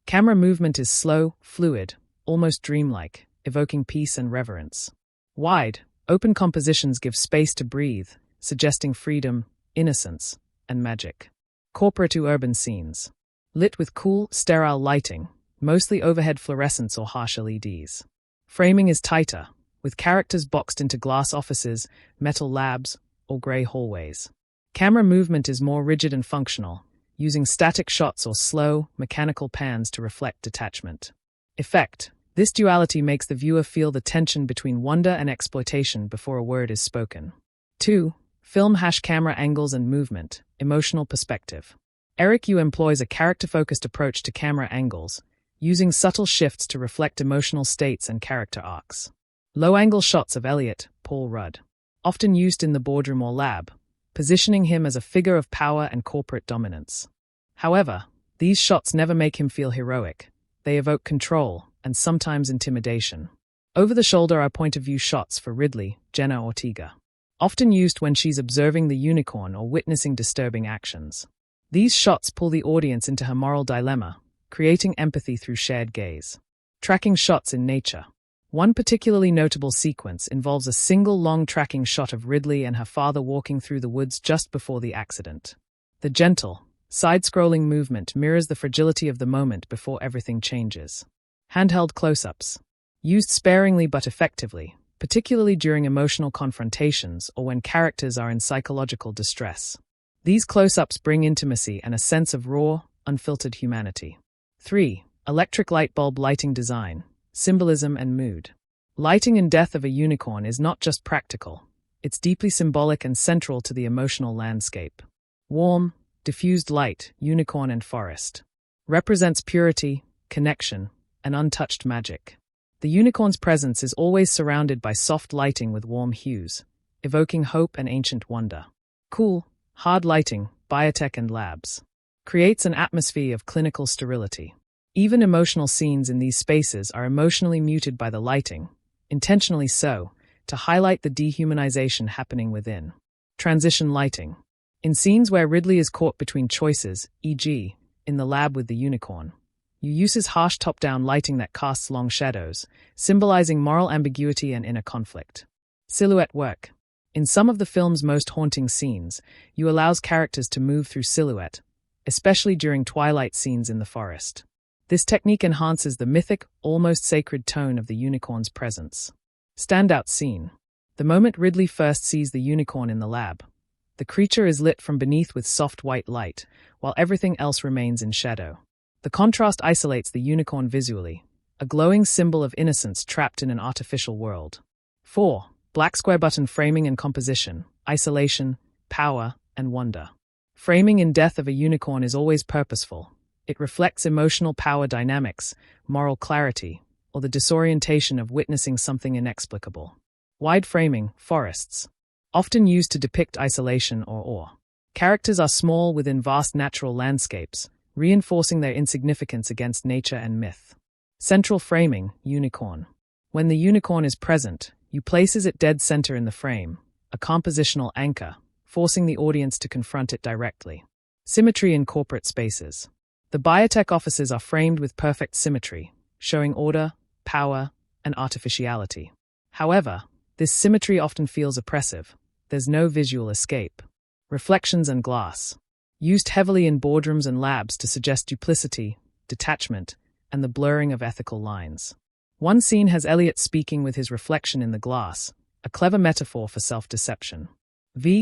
Camera movement is slow, fluid, almost dreamlike, evoking peace and reverence. Wide, open compositions give space to breathe, suggesting freedom, innocence, and magic. Corporate to urban scenes. Lit with cool, sterile lighting, mostly overhead fluorescents or harsh LEDs. Framing is tighter, with characters boxed into glass offices, metal labs, or grey hallways. Camera movement is more rigid and functional, using static shots or slow, mechanical pans to reflect detachment. Effect. This duality makes the viewer feel the tension between wonder and exploitation before a word is spoken. 2. Film camera angles and movement, emotional perspective. Eric Yu employs a character-focused approach to camera angles, using subtle shifts to reflect emotional states and character arcs. Low-angle shots of Elliot, Paul Rudd, often used in the boardroom or lab, positioning him as a figure of power and corporate dominance. However, these shots never make him feel heroic. They evoke control and sometimes intimidation. Over-the-shoulder are point-of-view shots for Ridley, Jenna Ortega, often used when she's observing the unicorn or witnessing disturbing actions. These shots pull the audience into her moral dilemma, creating empathy through shared gaze. Tracking shots in nature. One particularly notable sequence involves a single long tracking shot of Ridley and her father walking through the woods just before the accident. The gentle, side-scrolling movement mirrors the fragility of the moment before everything changes. Handheld close-ups. Used sparingly but effectively, particularly during emotional confrontations or when characters are in psychological distress. These close-ups bring intimacy and a sense of raw, unfiltered humanity. 3. Electric light bulb lighting design, symbolism and mood. Lighting in Death of a Unicorn is not just practical, it's deeply symbolic and central to the emotional landscape. Warm, diffused light, unicorn and forest, represents purity, connection, and untouched magic. The unicorn's presence is always surrounded by soft lighting with warm hues, evoking hope and ancient wonder. Cool, hard lighting, biotech and labs, creates an atmosphere of clinical sterility. Even emotional scenes in these spaces are emotionally muted by the lighting, intentionally so, to highlight the dehumanization happening within. Transition lighting. In scenes where Ridley is caught between choices, e.g., in the lab with the unicorn, Yu uses harsh top-down lighting that casts long shadows, symbolizing moral ambiguity and inner conflict. Silhouette work. In some of the film's most haunting scenes, Yu allows characters to move through silhouette, especially during twilight scenes in the forest. This technique enhances the mythic, almost sacred tone of the unicorn's presence. Standout scene. The moment Ridley first sees the unicorn in the lab, the creature is lit from beneath with soft white light, while everything else remains in shadow. The contrast isolates the unicorn visually, a glowing symbol of innocence trapped in an artificial world. 4. Black square button framing and composition, isolation, power, and wonder. Framing in Death of a Unicorn is always purposeful. It reflects emotional power dynamics, moral clarity, or the disorientation of witnessing something inexplicable. Wide framing, forests, often used to depict isolation or awe. Characters are small within vast natural landscapes, reinforcing their insignificance against nature and myth. Central framing, unicorn. When the unicorn is present, Yu places it dead center in the frame, a compositional anchor, forcing the audience to confront it directly. Symmetry in corporate spaces. The biotech offices are framed with perfect symmetry, showing order, power, and artificiality. However, this symmetry often feels oppressive. There's no visual escape. Reflections and glass. Used heavily in boardrooms and labs to suggest duplicity, detachment, and the blurring of ethical lines. One scene has Elliot speaking with his reflection in the glass, a clever metaphor for self-deception.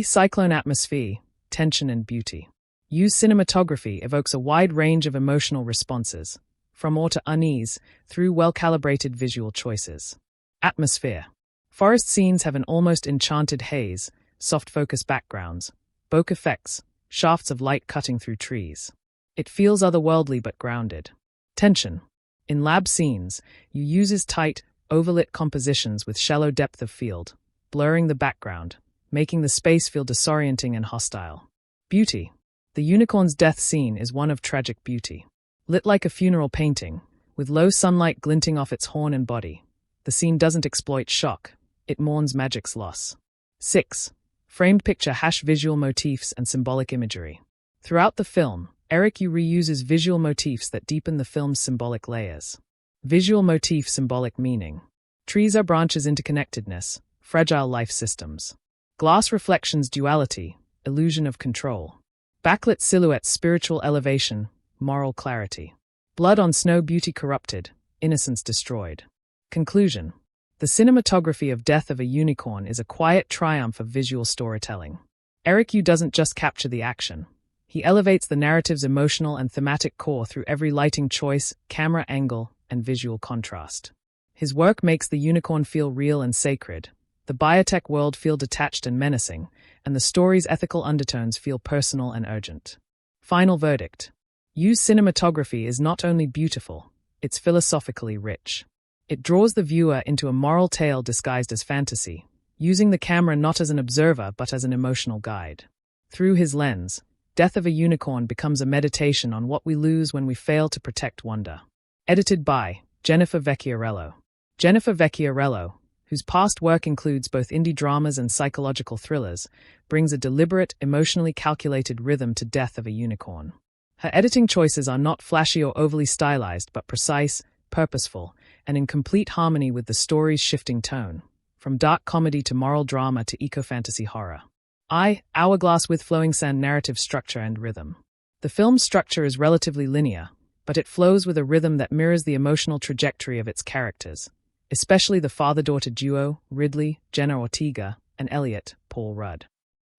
Cyclone atmosphere, tension and beauty. Used cinematography evokes a wide range of emotional responses, from awe to unease, through well-calibrated visual choices. Atmosphere. Forest scenes have an almost enchanted haze, soft focus backgrounds, bokeh effects, shafts of light cutting through trees. It feels otherworldly but grounded. Tension. In lab scenes, Yu uses tight, overlit compositions with shallow depth of field, blurring the background, making the space feel disorienting and hostile. Beauty. The unicorn's death scene is one of tragic beauty. Lit like a funeral painting, with low sunlight glinting off its horn and body, the scene doesn't exploit shock, it mourns magic's loss. 6. Framed picture visual motifs and symbolic imagery. Throughout the film, Eric Yu reuses visual motifs that deepen the film's symbolic layers. Visual motif symbolic meaning. Trees are branches interconnectedness, fragile life systems. Glass reflections duality, illusion of control. Backlit silhouettes spiritual elevation, moral clarity. Blood on snow beauty corrupted, innocence destroyed. Conclusion. The cinematography of Death of a Unicorn is a quiet triumph of visual storytelling. Eric Yu doesn't just capture the action. He elevates the narrative's emotional and thematic core through every lighting choice, camera angle, and visual contrast. His work makes the unicorn feel real and sacred, the biotech world feel detached and menacing, and the story's ethical undertones feel personal and urgent. Final verdict. Yu's cinematography is not only beautiful, it's philosophically rich. It draws the viewer into a moral tale disguised as fantasy, using the camera not as an observer but as an emotional guide. Through his lens, Death of a Unicorn becomes a meditation on what we lose when we fail to protect wonder. Edited by Jennifer Vecchiarello. Jennifer Vecchiarello, whose past work includes both indie dramas and psychological thrillers, brings a deliberate, emotionally calculated rhythm to Death of a Unicorn. Her editing choices are not flashy or overly stylized but precise, purposeful, and in complete harmony with the story's shifting tone, from dark comedy to moral drama to eco-fantasy horror. Hourglass with flowing sand narrative structure and rhythm. The film's structure is relatively linear, but it flows with a rhythm that mirrors the emotional trajectory of its characters, especially the father-daughter duo, Ridley, Jenna Ortega, and Elliot, Paul Rudd.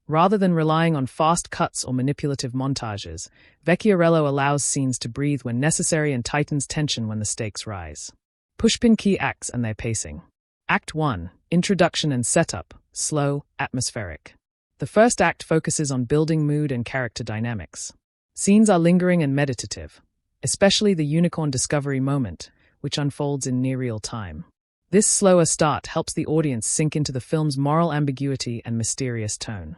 Rather than relying on fast cuts or manipulative montages, Vecchiarello allows scenes to breathe when necessary and tightens tension when the stakes rise. Pushpin key acts and their pacing. Act 1, Introduction and Setup, slow, atmospheric. The first act focuses on building mood and character dynamics. Scenes are lingering and meditative, especially the unicorn discovery moment, which unfolds in near-real time. This slower start helps the audience sink into the film's moral ambiguity and mysterious tone.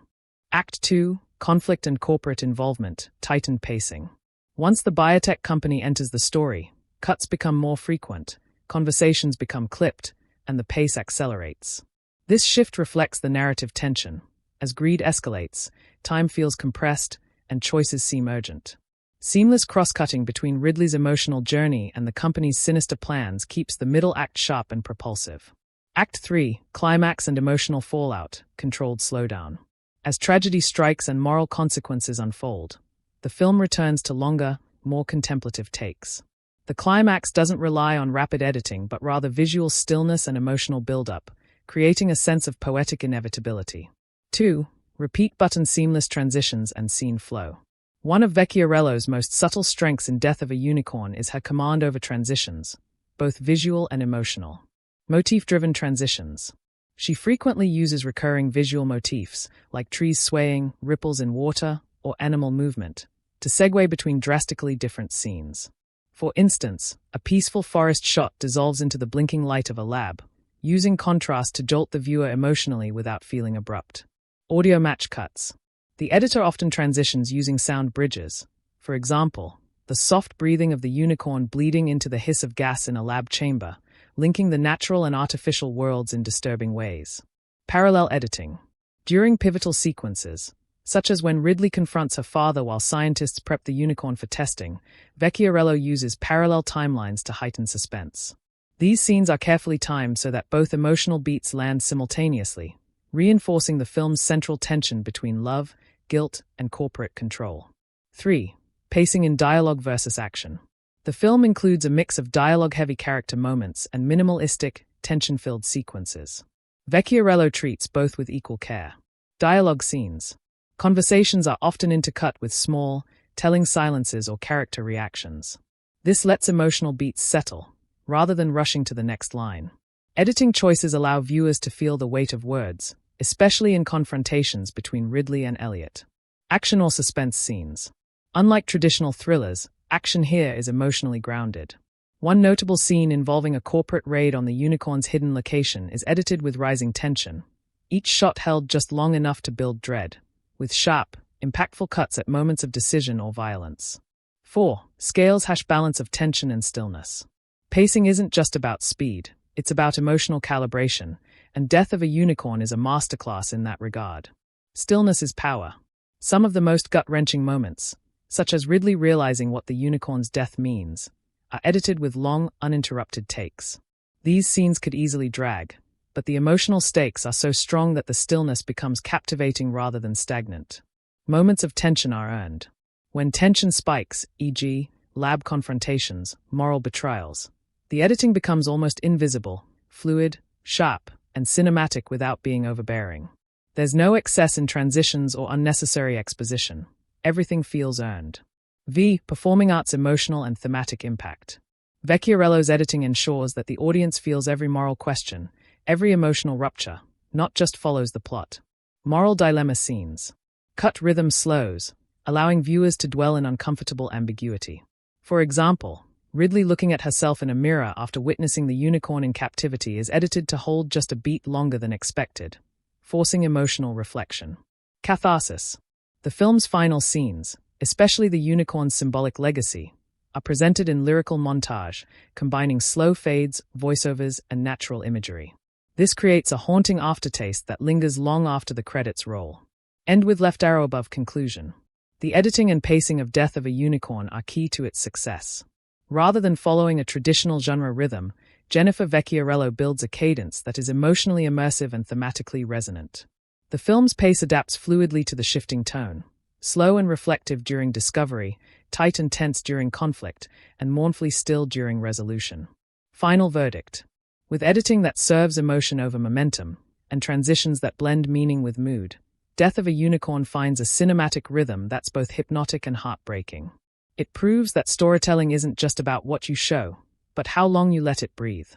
Act 2, Conflict and Corporate Involvement, tightened pacing. Once the biotech company enters the story, cuts become more frequent, conversations become clipped, and the pace accelerates. This shift reflects the narrative tension. As greed escalates, time feels compressed, and choices seem urgent. Seamless cross-cutting between Ridley's emotional journey and the company's sinister plans keeps the middle act sharp and propulsive. Act 3, Climax and Emotional Fallout, controlled slowdown. As tragedy strikes and moral consequences unfold, the film returns to longer, more contemplative takes. The climax doesn't rely on rapid editing but rather visual stillness and emotional build-up, creating a sense of poetic inevitability. 2. Repeat button seamless transitions and scene flow. One of Vecchiarello's most subtle strengths in Death of a Unicorn is her command over transitions, both visual and emotional. Motif-driven transitions. She frequently uses recurring visual motifs, like trees swaying, ripples in water, or animal movement, to segue between drastically different scenes. For instance, a peaceful forest shot dissolves into the blinking light of a lab, using contrast to jolt the viewer emotionally without feeling abrupt. Audio match cuts. The editor often transitions using sound bridges. For example, the soft breathing of the unicorn bleeding into the hiss of gas in a lab chamber, linking the natural and artificial worlds in disturbing ways. Parallel editing. During pivotal sequences, such as when Ridley confronts her father while scientists prep the unicorn for testing, Vecchiarello uses parallel timelines to heighten suspense. These scenes are carefully timed so that both emotional beats land simultaneously, reinforcing the film's central tension between love, guilt, and corporate control. 3. Pacing in dialogue versus action. The film includes a mix of dialogue-heavy character moments and minimalistic, tension-filled sequences. Vecchiarello treats both with equal care. Dialogue scenes. Conversations are often intercut with small, telling silences or character reactions. This lets emotional beats settle, rather than rushing to the next line. Editing choices allow viewers to feel the weight of words, especially in confrontations between Ridley and Elliot. Action or suspense scenes. Unlike traditional thrillers, action here is emotionally grounded. One notable scene involving a corporate raid on the unicorn's hidden location is edited with rising tension, each shot held just long enough to build dread, with sharp, impactful cuts at moments of decision or violence. 4. Scales / balance of tension and stillness. Pacing isn't just about speed, it's about emotional calibration, and Death of a Unicorn is a masterclass in that regard. Stillness is power. Some of the most gut-wrenching moments, such as Ridley realizing what the unicorn's death means, are edited with long, uninterrupted takes. These scenes could easily drag, but the emotional stakes are so strong that the stillness becomes captivating rather than stagnant. Moments of tension are earned. When tension spikes, e.g., lab confrontations, moral betrayals, the editing becomes almost invisible, fluid, sharp, and cinematic without being overbearing. There's no excess in transitions or unnecessary exposition. Everything feels earned. V. Performing arts emotional and thematic impact. Vecchiarello's editing ensures that the audience feels every moral question, every emotional rupture, not just follows the plot. Moral dilemma scenes. Cut rhythm slows, allowing viewers to dwell in uncomfortable ambiguity. For example, Ridley looking at herself in a mirror after witnessing the unicorn in captivity is edited to hold just a beat longer than expected, forcing emotional reflection. Catharsis. The film's final scenes, especially the unicorn's symbolic legacy, are presented in lyrical montage, combining slow fades, voiceovers, and natural imagery. This creates a haunting aftertaste that lingers long after the credits roll. End with left arrow above conclusion. The editing and pacing of Death of a Unicorn are key to its success. Rather than following a traditional genre rhythm, Jennifer Vecchiarello builds a cadence that is emotionally immersive and thematically resonant. The film's pace adapts fluidly to the shifting tone, slow and reflective during discovery, tight and tense during conflict, and mournfully still during resolution. Final verdict. With editing that serves emotion over momentum, and transitions that blend meaning with mood, Death of a Unicorn finds a cinematic rhythm that's both hypnotic and heartbreaking. It proves that storytelling isn't just about what you show, but how long you let it breathe.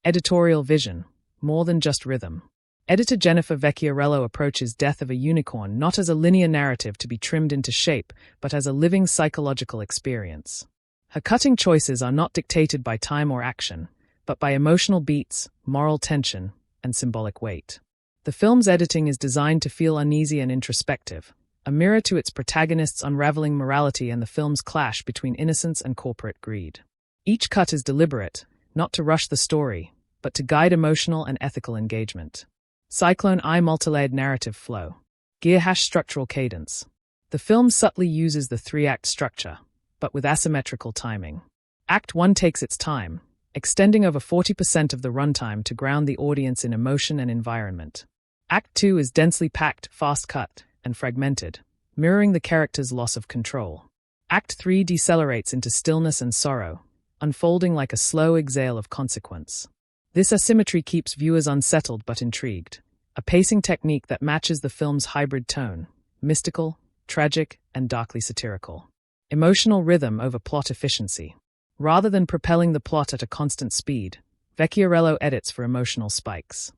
Editorial vision, more than just rhythm. Editor Jennifer Vecchiarello approaches Death of a Unicorn not as a linear narrative to be trimmed into shape, but as a living psychological experience. Her cutting choices are not dictated by time or action, but by emotional beats, moral tension, and symbolic weight. The film's editing is designed to feel uneasy and introspective, a mirror to its protagonist's unraveling morality and the film's clash between innocence and corporate greed. Each cut is deliberate, not to rush the story, but to guide emotional and ethical engagement. Cyclone I multilayered narrative flow. Gear / structural cadence. The film subtly uses the three-act structure, but with asymmetrical timing. Act 1 takes its time, extending over 40% of the runtime to ground the audience in emotion and environment. Act 2 is densely packed, fast-cut, and fragmented, mirroring the character's loss of control. Act 3 decelerates into stillness and sorrow, unfolding like a slow exhale of consequence. This asymmetry keeps viewers unsettled but intrigued, a pacing technique that matches the film's hybrid tone, mystical, tragic, and darkly satirical. Emotional rhythm over plot efficiency. Rather than propelling the plot at a constant speed, Vecchiarello edits for emotional spikes.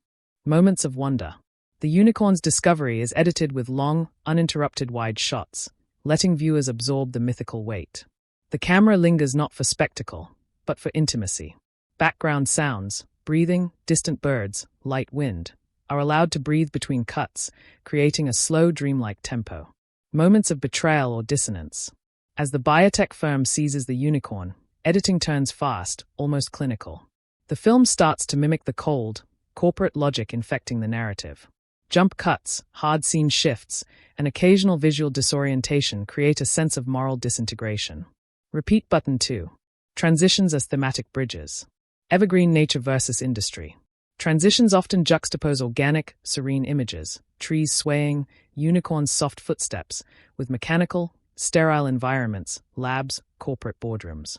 Moments of wonder. The unicorn's discovery is edited with long, uninterrupted wide shots, letting viewers absorb the mythical weight. The camera lingers not for spectacle, but for intimacy. Background sounds, breathing, distant birds, light wind, are allowed to breathe between cuts, creating a slow, dreamlike tempo. Moments of betrayal or dissonance. As the biotech firm seizes the unicorn, editing turns fast, almost clinical. The film starts to mimic the cold, corporate logic infecting the narrative. Jump cuts, hard scene shifts, and occasional visual disorientation create a sense of moral disintegration. Repeat button 2. Transitions as thematic bridges. Evergreen nature versus industry. Transitions often juxtapose organic, serene images, trees swaying, unicorns' soft footsteps, with mechanical, sterile environments, labs, corporate boardrooms.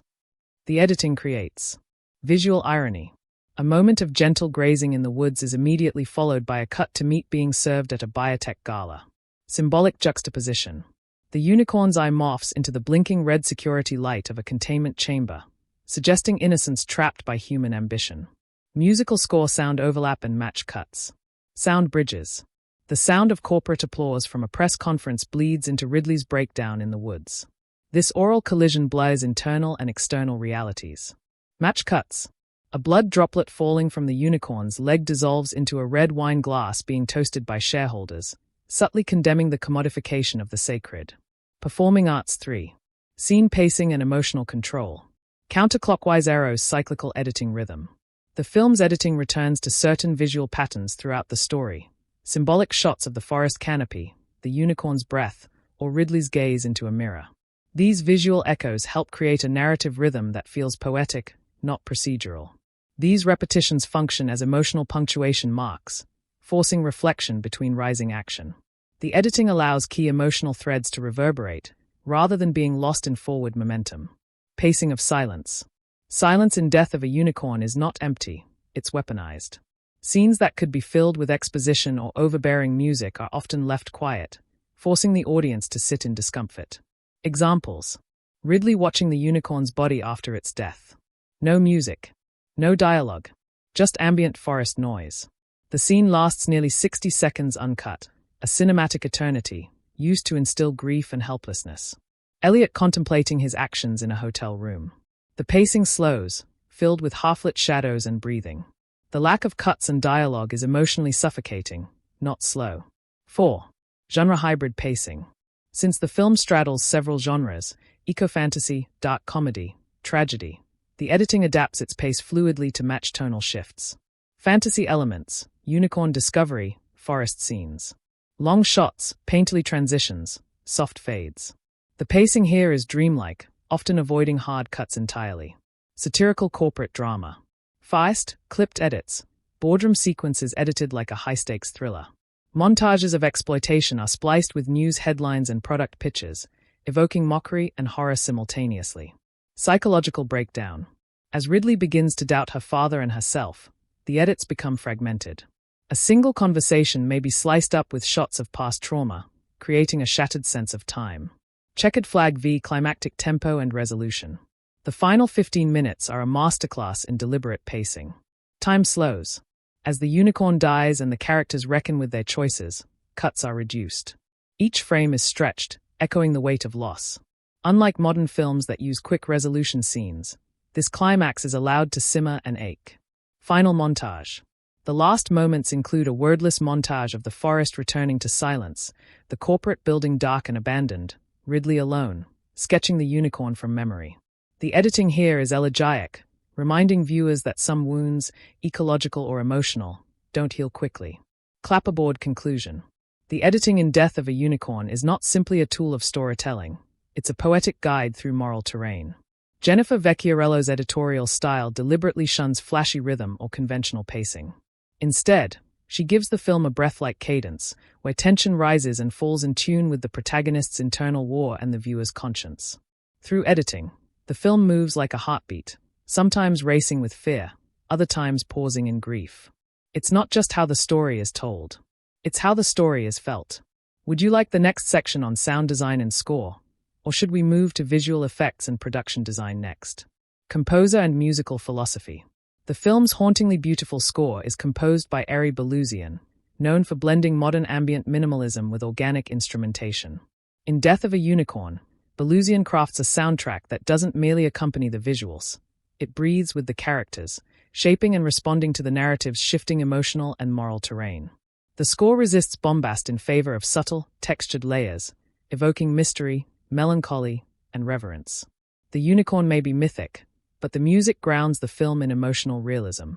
The editing creates visual irony. A moment of gentle grazing in the woods is immediately followed by a cut to meat being served at a biotech gala. Symbolic juxtaposition. The unicorn's eye morphs into the blinking red security light of a containment chamber, suggesting innocence trapped by human ambition. Musical score sound overlap and match cuts. Sound bridges. The sound of corporate applause from a press conference bleeds into Ridley's breakdown in the woods. This oral collision blurs internal and external realities. Match cuts. A blood droplet falling from the unicorn's leg dissolves into a red wine glass being toasted by shareholders, subtly condemning the commodification of the sacred. Performing Arts 3. Scene pacing and emotional control. Counterclockwise arrows, cyclical editing rhythm. The film's editing returns to certain visual patterns throughout the story. Symbolic shots of the forest canopy, the unicorn's breath, or Ridley's gaze into a mirror. These visual echoes help create a narrative rhythm that feels poetic, not procedural. These repetitions function as emotional punctuation marks, forcing reflection between rising action. The editing allows key emotional threads to reverberate, rather than being lost in forward momentum. Pacing of silence. Silence in Death of a Unicorn is not empty, it's weaponized. Scenes that could be filled with exposition or overbearing music are often left quiet, forcing the audience to sit in discomfort. Examples. Ridley watching the unicorn's body after its death. No music. No dialogue. Just ambient forest noise. The scene lasts nearly 60 seconds uncut, a cinematic eternity, used to instill grief and helplessness. Elliot contemplating his actions in a hotel room. The pacing slows, filled with half-lit shadows and breathing. The lack of cuts and dialogue is emotionally suffocating, not slow. 4. Genre hybrid pacing. Since the film straddles several genres, eco-fantasy, dark comedy, tragedy, the editing adapts its pace fluidly to match tonal shifts. Fantasy elements, unicorn discovery, forest scenes. Long shots, painterly transitions, soft fades. The pacing here is dreamlike, often avoiding hard cuts entirely. Satirical corporate drama. Fast, clipped edits. Boardroom sequences edited like a high-stakes thriller. Montages of exploitation are spliced with news headlines and product pitches, evoking mockery and horror simultaneously. Psychological breakdown. As Ridley begins to doubt her father and herself, the edits become fragmented. A single conversation may be sliced up with shots of past trauma, creating a shattered sense of time. Checkered flag v. climactic tempo and resolution. The final 15 minutes are a masterclass in deliberate pacing. Time slows. As the unicorn dies and the characters reckon with their choices, cuts are reduced. Each frame is stretched, echoing the weight of loss. Unlike modern films that use quick resolution scenes, this climax is allowed to simmer and ache. Final montage. The last moments include a wordless montage of the forest returning to silence, the corporate building dark and abandoned, Ridley alone, sketching the unicorn from memory. The editing here is elegiac, reminding viewers that some wounds, ecological or emotional, don't heal quickly. Clapperboard conclusion. The editing in Death of a Unicorn is not simply a tool of storytelling, it's a poetic guide through moral terrain. Jennifer Vecchiarello's editorial style deliberately shuns flashy rhythm or conventional pacing. Instead, she gives the film a breath-like cadence, where tension rises and falls in tune with the protagonist's internal war and the viewer's conscience. Through editing, the film moves like a heartbeat, sometimes racing with fear, other times pausing in grief. It's not just how the story is told, it's how the story is felt. Would you like the next section on sound design and score? Or should we move to visual effects and production design next? Composer and musical philosophy. The film's hauntingly beautiful score is composed by Eri Belouzian, known for blending modern ambient minimalism with organic instrumentation. In Death of a Unicorn, Belouzian crafts a soundtrack that doesn't merely accompany the visuals. It breathes with the characters, shaping and responding to the narrative's shifting emotional and moral terrain. The score resists bombast in favor of subtle, textured layers, evoking mystery, melancholy, and reverence. The unicorn may be mythic, but the music grounds the film in emotional realism.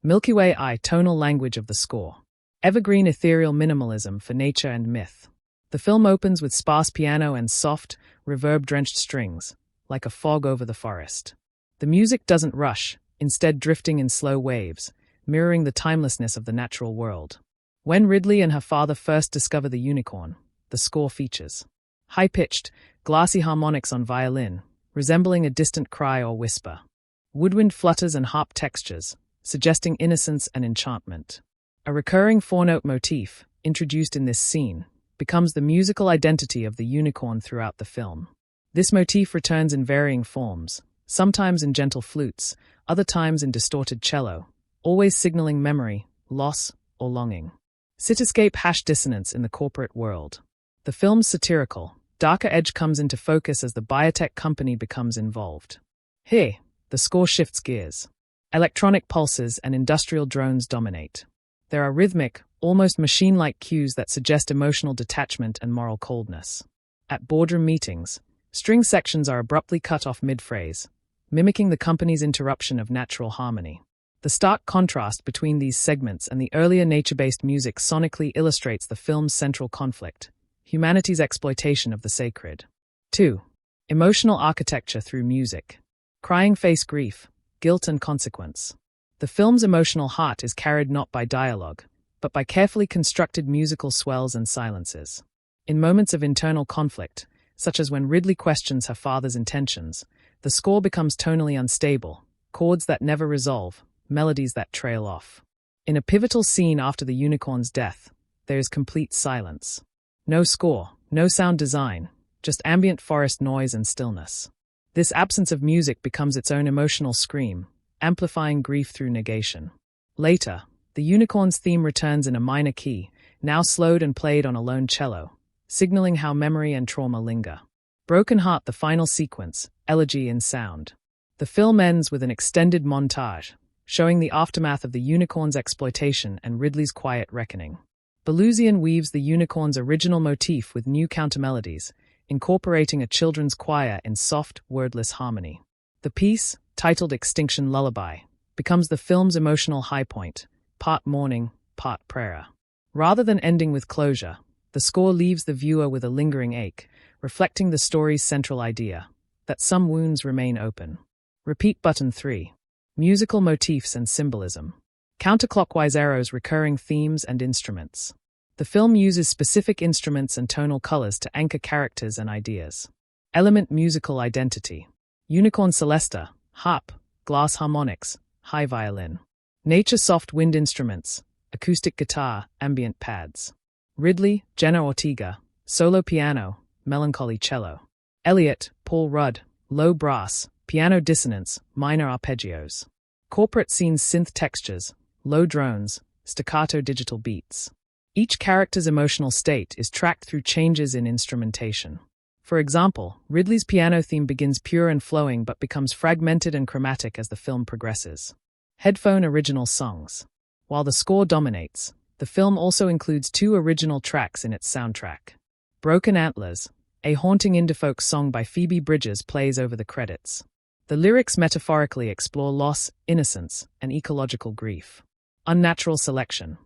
Milky Way Eye tonal language of the score. Evergreen ethereal minimalism for nature and myth. The film opens with sparse piano and soft, reverb-drenched strings, like a fog over the forest. The music doesn't rush, instead drifting in slow waves, mirroring the timelessness of the natural world. When Ridley and her father first discover the unicorn, the score features high-pitched, glassy harmonics on violin, resembling a distant cry or whisper. Woodwind flutters and harp textures, suggesting innocence and enchantment. A recurring four-note motif, introduced in this scene, becomes the musical identity of the unicorn throughout the film. This motif returns in varying forms, sometimes in gentle flutes, other times in distorted cello, always signaling memory, loss, or longing. Cityscape # dissonance in the corporate world. The film's satirical, darker edge comes into focus as the biotech company becomes involved. Here, the score shifts gears. Electronic pulses and industrial drones dominate. There are rhythmic, almost machine-like cues that suggest emotional detachment and moral coldness. At boardroom meetings, string sections are abruptly cut off mid-phrase, mimicking the company's interruption of natural harmony. The stark contrast between these segments and the earlier nature-based music sonically illustrates the film's central conflict: humanity's exploitation of the sacred. 2. Emotional architecture through music. Crying face grief, guilt and consequence. The film's emotional heart is carried not by dialogue, but by carefully constructed musical swells and silences. In moments of internal conflict, such as when Ridley questions her father's intentions, the score becomes tonally unstable, chords that never resolve, melodies that trail off. In a pivotal scene after the unicorn's death, there is complete silence. No score, no sound design, just ambient forest noise and stillness. This absence of music becomes its own emotional scream, amplifying grief through negation. Later, the unicorn's theme returns in a minor key, now slowed and played on a lone cello, signaling how memory and trauma linger. Broken Heart, the final sequence, elegy in sound. The film ends with an extended montage, showing the aftermath of the unicorn's exploitation and Ridley's quiet reckoning. Belusian weaves the unicorn's original motif with new countermelodies, incorporating a children's choir in soft, wordless harmony. The piece, titled Extinction Lullaby, becomes the film's emotional high point, part mourning, part prayer. Rather than ending with closure, the score leaves the viewer with a lingering ache, reflecting the story's central idea, that some wounds remain open. Repeat button 3. Musical motifs and symbolism. Counterclockwise arrows, recurring themes and instruments. The film uses specific instruments and tonal colors to anchor characters and ideas. Element musical identity. Unicorn celesta, harp, glass harmonics, high violin. Nature soft wind instruments, acoustic guitar, ambient pads. Ridley, Jenna Ortega, solo piano, melancholy cello. Elliott, Paul Rudd, low brass, piano dissonance, minor arpeggios. Corporate scenes, synth textures, low drones, staccato digital beats. Each character's emotional state is tracked through changes in instrumentation. For example, Ridley's piano theme begins pure and flowing but becomes fragmented and chromatic as the film progresses. Headphone original songs. While the score dominates, the film also includes 2 original tracks in its soundtrack. Broken Antlers, a haunting indie folk song by Phoebe Bridgers, plays over the credits. The lyrics metaphorically explore loss, innocence, and ecological grief. Unnatural Selection,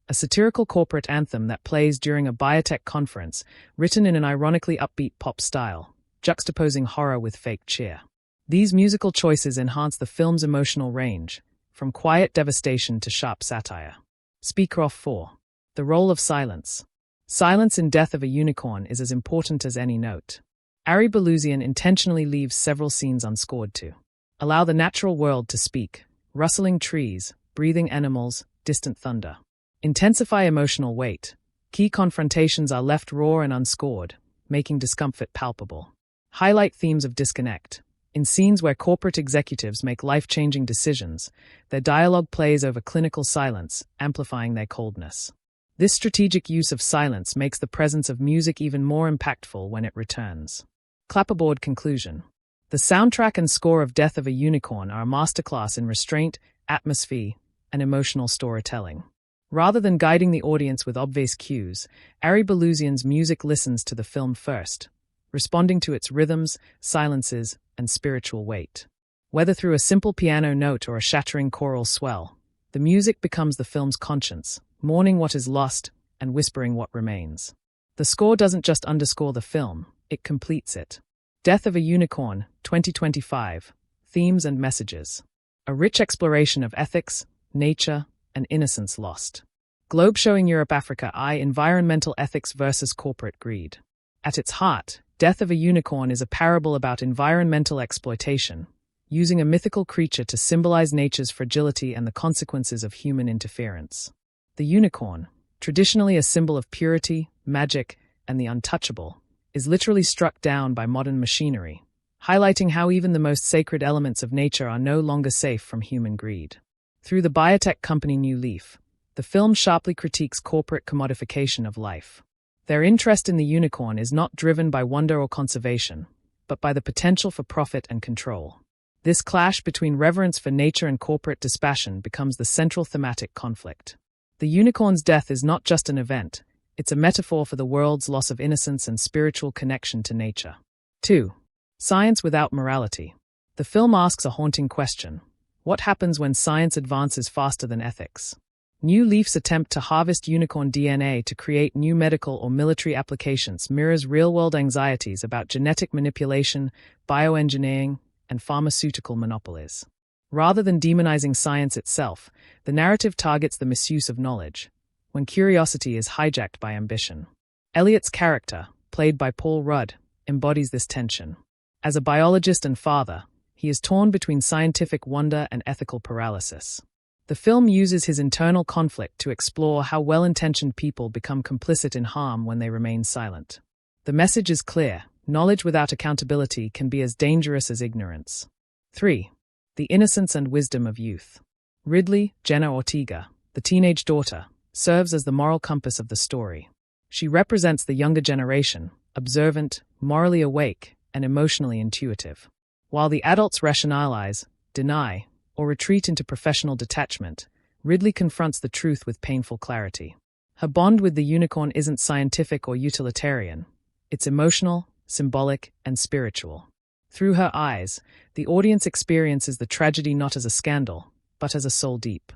a satirical corporate anthem that plays during a biotech conference, written in an ironically upbeat pop style, juxtaposing horror with fake cheer. These musical choices enhance the film's emotional range, from quiet devastation to sharp satire. Speaker off 4. The role of silence. Silence in Death of a Unicorn is as important as any note. Ari Belusian intentionally leaves several scenes unscored to allow the natural world to speak: rustling trees, breathing animals, distant thunder. Intensify emotional weight. Key confrontations are left raw and unscored, making discomfort palpable. Highlight themes of disconnect. In scenes where corporate executives make life-changing decisions, their dialogue plays over clinical silence, amplifying their coldness. This strategic use of silence makes the presence of music even more impactful when it returns. Clapperboard conclusion. The soundtrack and score of Death of a Unicorn are a masterclass in restraint, atmosphere, and emotional storytelling. Rather than guiding the audience with obvious cues, Ari Belusian's music listens to the film first, responding to its rhythms, silences, and spiritual weight. Whether through a simple piano note or a shattering choral swell, the music becomes the film's conscience, mourning what is lost and whispering what remains. The score doesn't just underscore the film, it completes it. Death of a Unicorn, 2025, Themes and Messages. A rich exploration of ethics, nature, and innocence lost. Globe showing Europe Africa I environmental ethics versus corporate greed. At its heart, Death of a Unicorn is a parable about environmental exploitation, using a mythical creature to symbolize nature's fragility and the consequences of human interference. The unicorn, traditionally a symbol of purity, magic, and the untouchable, is literally struck down by modern machinery, highlighting how even the most sacred elements of nature are no longer safe from human greed. Through the biotech company New Leaf, the film sharply critiques corporate commodification of life. Their interest in the unicorn is not driven by wonder or conservation, but by the potential for profit and control. This clash between reverence for nature and corporate dispassion becomes the central thematic conflict. The unicorn's death is not just an event, it's a metaphor for the world's loss of innocence and spiritual connection to nature. 2. Science without morality. The film asks a haunting question. What happens when science advances faster than ethics? New Leaf's attempt to harvest unicorn DNA to create new medical or military applications mirrors real-world anxieties about genetic manipulation, bioengineering, and pharmaceutical monopolies. Rather than demonizing science itself, the narrative targets the misuse of knowledge, when curiosity is hijacked by ambition. Elliot's character, played by Paul Rudd, embodies this tension. As a biologist and father, he is torn between scientific wonder and ethical paralysis. The film uses his internal conflict to explore how well-intentioned people become complicit in harm when they remain silent. The message is clear: knowledge without accountability can be as dangerous as ignorance. 3. The innocence and wisdom of youth. Ridley, Jenna Ortega, the teenage daughter, serves as the moral compass of the story. She represents the younger generation, observant, morally awake, and emotionally intuitive. While the adults rationalize, deny, or retreat into professional detachment, Ridley confronts the truth with painful clarity. Her bond with the unicorn isn't scientific or utilitarian. It's emotional, symbolic, and spiritual. Through her eyes, the audience experiences the tragedy not as a scandal, but as a soul-deep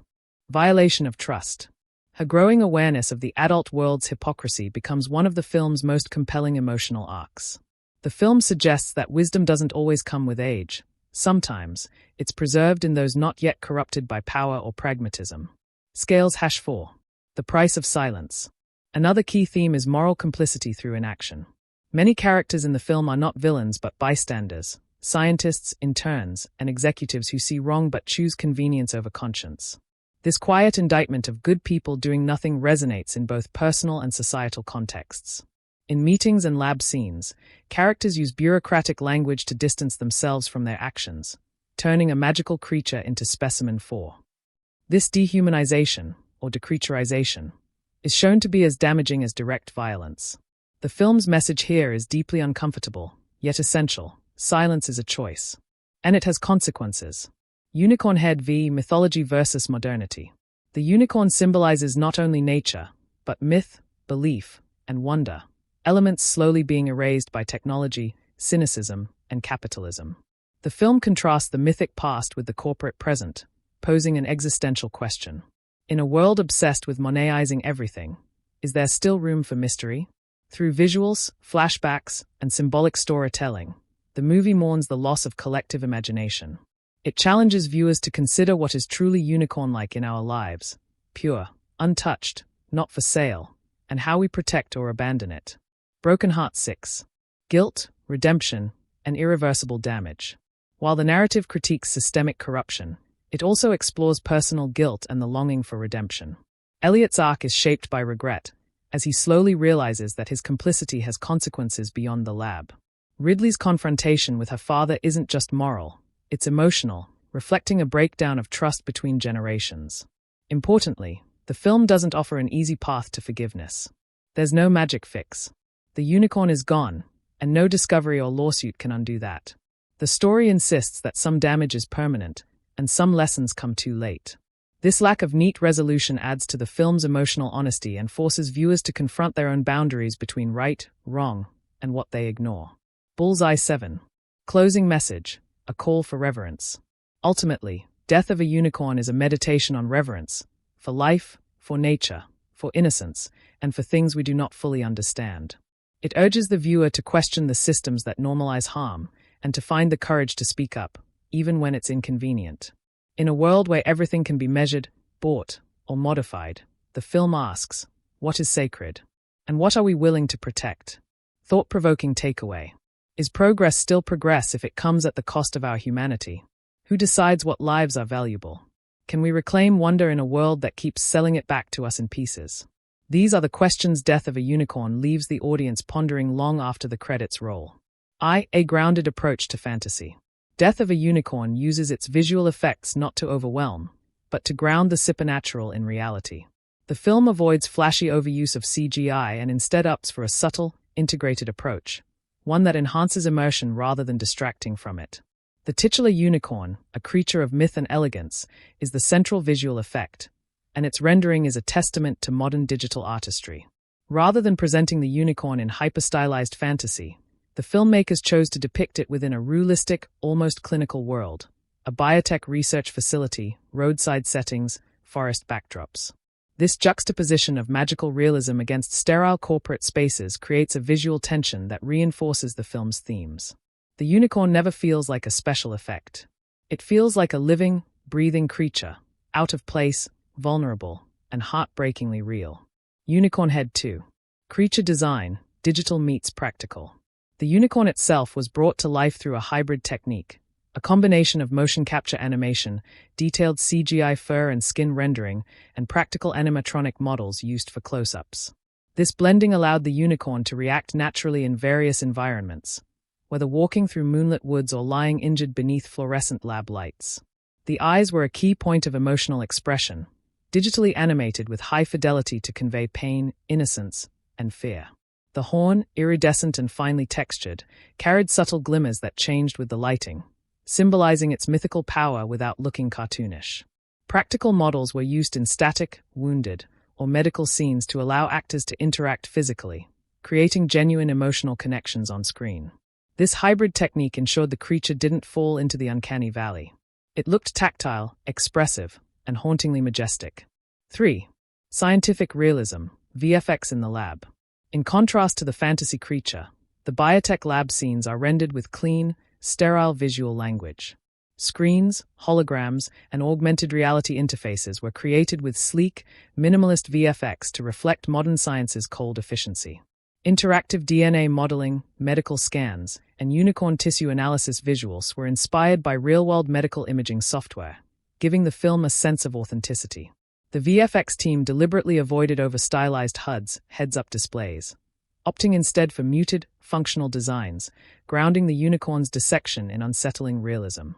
violation of trust. Her growing awareness of the adult world's hypocrisy becomes one of the film's most compelling emotional arcs. The film suggests that wisdom doesn't always come with age. Sometimes, it's preserved in those not yet corrupted by power or pragmatism. Scales #4. The price of silence. Another key theme is moral complicity through inaction. Many characters in the film are not villains but bystanders, scientists, interns, and executives who see wrong but choose convenience over conscience. This quiet indictment of good people doing nothing resonates in both personal and societal contexts. In meetings and lab scenes, characters use bureaucratic language to distance themselves from their actions, turning a magical creature into specimen 4. This dehumanization, or decreaturization, is shown to be as damaging as direct violence. The film's message here is deeply uncomfortable, yet essential. Silence is a choice. And it has consequences. Unicorn Head v. Mythology versus Modernity. The unicorn symbolizes not only nature, but myth, belief, and wonder, elements slowly being erased by technology, cynicism, and capitalism. The film contrasts the mythic past with the corporate present, posing an existential question. In a world obsessed with monetizing everything, is there still room for mystery? Through visuals, flashbacks, and symbolic storytelling, the movie mourns the loss of collective imagination. It challenges viewers to consider what is truly unicorn-like in our lives, pure, untouched, not for sale, and how we protect or abandon it. Broken Heart 6. Guilt, redemption, and irreversible damage. While the narrative critiques systemic corruption, it also explores personal guilt and the longing for redemption. Elliot's arc is shaped by regret, as he slowly realizes that his complicity has consequences beyond the lab. Ridley's confrontation with her father isn't just moral, it's emotional, reflecting a breakdown of trust between generations. Importantly, the film doesn't offer an easy path to forgiveness. There's no magic fix. The unicorn is gone, and no discovery or lawsuit can undo that. The story insists that some damage is permanent, and some lessons come too late. This lack of neat resolution adds to the film's emotional honesty and forces viewers to confront their own boundaries between right, wrong, and what they ignore. Bullseye 7. Closing message. A call for reverence. Ultimately, Death of a Unicorn is a meditation on reverence, for life, for nature, for innocence, and for things we do not fully understand. It urges the viewer to question the systems that normalize harm, and to find the courage to speak up, even when it's inconvenient. In a world where everything can be measured, bought, or modified, the film asks, what is sacred? And what are we willing to protect? Thought-provoking takeaway. Is progress still progress if it comes at the cost of our humanity? Who decides what lives are valuable? Can we reclaim wonder in a world that keeps selling it back to us in pieces? These are the questions Death of a Unicorn leaves the audience pondering long after the credits roll. A grounded approach to fantasy. Death of a Unicorn uses its visual effects not to overwhelm, but to ground the supernatural in reality. The film avoids flashy overuse of CGI and instead opts for a subtle, integrated approach, one that enhances immersion rather than distracting from it. The titular unicorn, a creature of myth and elegance, is the central visual effect, and its rendering is a testament to modern digital artistry. Rather than presenting the unicorn in hyper-stylized fantasy, the filmmakers chose to depict it within a realistic, almost clinical world, a biotech research facility, roadside settings, forest backdrops. This juxtaposition of magical realism against sterile corporate spaces creates a visual tension that reinforces the film's themes. The unicorn never feels like a special effect. It feels like a living, breathing creature, out of place, vulnerable, and heartbreakingly real. Unicorn Head 2. Creature design, digital meets practical. The unicorn itself was brought to life through a hybrid technique, a combination of motion capture animation, detailed CGI fur and skin rendering, and practical animatronic models used for close-ups. This blending allowed the unicorn to react naturally in various environments, whether walking through moonlit woods or lying injured beneath fluorescent lab lights. The eyes were a key point of emotional expression, digitally animated with high fidelity to convey pain, innocence, and fear. The horn, iridescent and finely textured, carried subtle glimmers that changed with the lighting, symbolizing its mythical power without looking cartoonish. Practical models were used in static, wounded, or medical scenes to allow actors to interact physically, creating genuine emotional connections on screen. This hybrid technique ensured the creature didn't fall into the uncanny valley. It looked tactile, expressive, and hauntingly majestic. 3. Scientific realism, VFX in the lab. In contrast to the fantasy creature, the biotech lab scenes are rendered with clean, sterile visual language. Screens, holograms, and augmented reality interfaces were created with sleek, minimalist VFX to reflect modern science's cold efficiency. Interactive DNA modeling, medical scans, and unicorn tissue analysis visuals were inspired by real-world medical imaging software, giving the film a sense of authenticity. The VFX team deliberately avoided over-stylized HUDs, heads-up displays, opting instead for muted, functional designs, grounding the unicorn's dissection in unsettling realism.